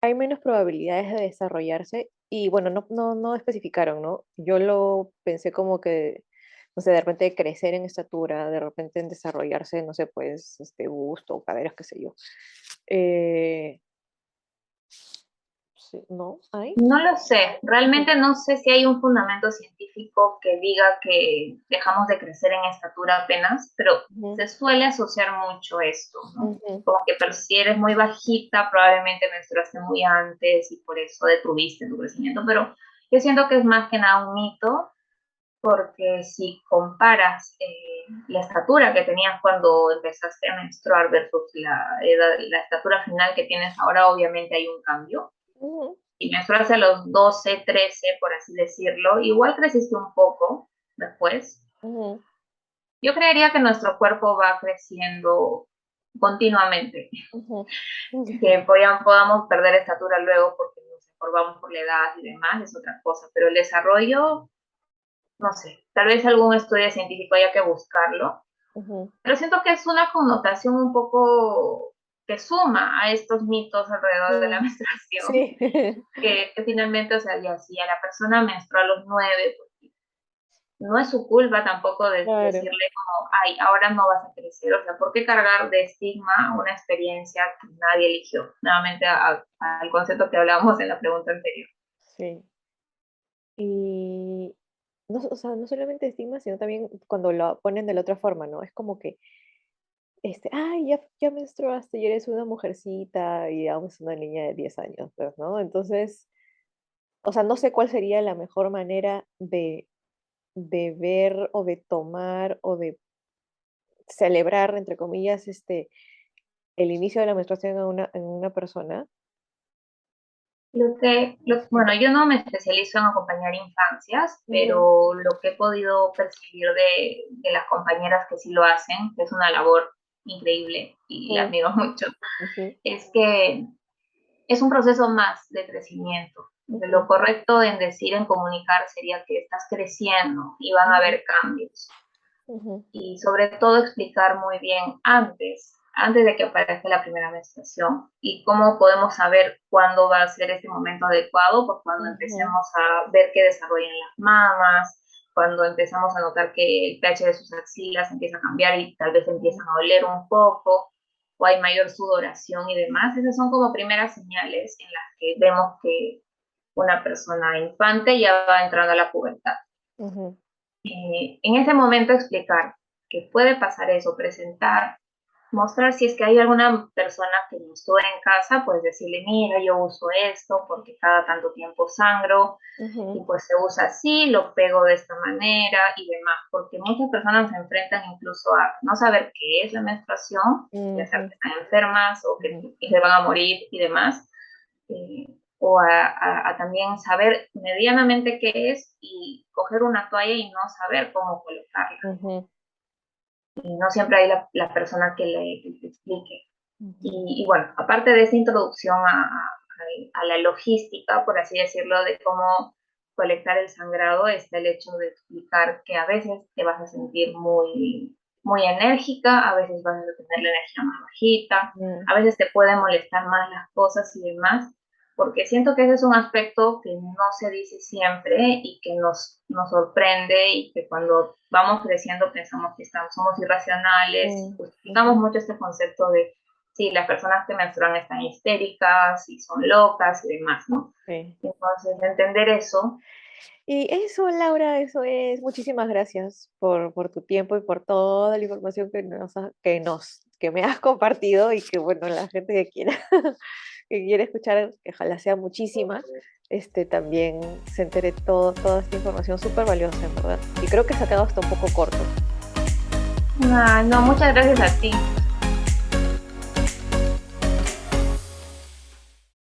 hay menos probabilidades de desarrollarse y bueno, no especificaron, ¿no? Yo lo pensé como que, no sé, de repente crecer en estatura, de repente en desarrollarse, no sé, pues, gusto, caderas, qué sé yo. Eh, sí, ¿no? ¿Hay? No lo sé, Ujú, realmente no sé si hay un fundamento científico que diga que dejamos de crecer en estatura apenas, pero ujú, se suele asociar mucho esto, ¿no? ujú, Como que pero si eres muy bajita, probablemente menstruaste muy antes y por eso detuviste tu crecimiento, pero yo siento que es más que nada un mito, porque si comparas la estatura que tenías cuando empezaste a menstruar versus la estatura final que tienes ahora, obviamente hay un cambio ujú, y menstruas a los 12, 13, por así decirlo, igual creciste un poco después. ujú, Yo creería que nuestro cuerpo va creciendo continuamente, ujú. que podamos perder estatura luego porque nos encorvamos por la edad y demás, es otra cosa, pero el desarrollo, no sé, tal vez algún estudio científico haya que buscarlo, Ujú. pero siento que es una connotación un poco que suma a estos mitos alrededor de la Mm, menstruación, sí, que finalmente, o sea, ya si a la persona menstrua a los 9, no es su culpa tampoco claro. decirle como, ay, ahora no vas a crecer. O sea, ¿por qué cargar de estigma una experiencia que nadie eligió? Nuevamente al concepto que hablábamos en la pregunta anterior. Sí. Y no, o sea, no solamente estigma, sino también cuando lo ponen de la otra forma, ¿no? Es como que, ay, ya menstruaste y eres una mujercita y aún es una niña de 10 años, pues, ¿no? Entonces, o sea, no sé cuál sería la mejor manera de ver o de tomar o de celebrar, entre comillas, el inicio de la menstruación en una persona. Bueno, yo no me especializo en acompañar infancias, Ujú, pero lo que he podido percibir de las compañeras que sí lo hacen, que es una labor increíble y la ujú, admiro mucho, ujú, es que es un proceso más de crecimiento. Lo ujú, correcto en decir, en comunicar, sería que estás creciendo y van a ujú, haber cambios. ujú, Y sobre todo explicar muy bien antes de que aparezca la primera menstruación. Y cómo podemos saber cuándo va a ser este momento adecuado, pues cuando ujú, empecemos a ver que desarrollan las mamas, cuando empezamos a notar que el pH de sus axilas empieza a cambiar y tal vez ujú, empiezan a oler un poco, o hay mayor sudoración y demás. Esas son como primeras señales en las que vemos que una persona infante ya va entrando a la pubertad. ujú, En ese momento explicar que puede pasar eso, presentar. mostrar si es que hay alguna persona que no estuve en casa, pues decirle, mira, yo uso esto porque cada tanto tiempo sangro y Ujú, pues se usa así, lo pego de esta manera y demás, porque muchas personas se enfrentan incluso a no saber qué es la menstruación, ya sea ujú, que están enfermas o ujú, que se van a morir y demás, eh, o a también saber medianamente qué es y coger una toalla y no saber cómo colocarla. ujú, Y no siempre hay la persona que te explique. ujú, Y bueno, aparte de esta introducción a la logística, por así decirlo, de cómo colectar el sangrado, está el hecho de explicar que a veces te vas a sentir muy enérgica, a veces vas a tener la energía más bajita, ujú, a veces te pueden molestar más las cosas y demás, porque siento que ese es un aspecto que no se dice siempre y que nos sorprende y que cuando vamos creciendo pensamos que estamos, somos irracionales y justificamos ujú. mucho este concepto de si las personas que menstruan están histéricas, si son locas y demás, ¿no? Sí. Entonces, entender eso, Y eso, Laura, eso es. Muchísimas gracias por tu tiempo y por toda la información que me has compartido y que, bueno, la gente que quiera, que quiere escuchar, que ojalá sea muchísima, también se entere toda esta información súper valiosa, en verdad. Y creo que se ha quedado hasta un poco corto. no, muchas gracias a ti.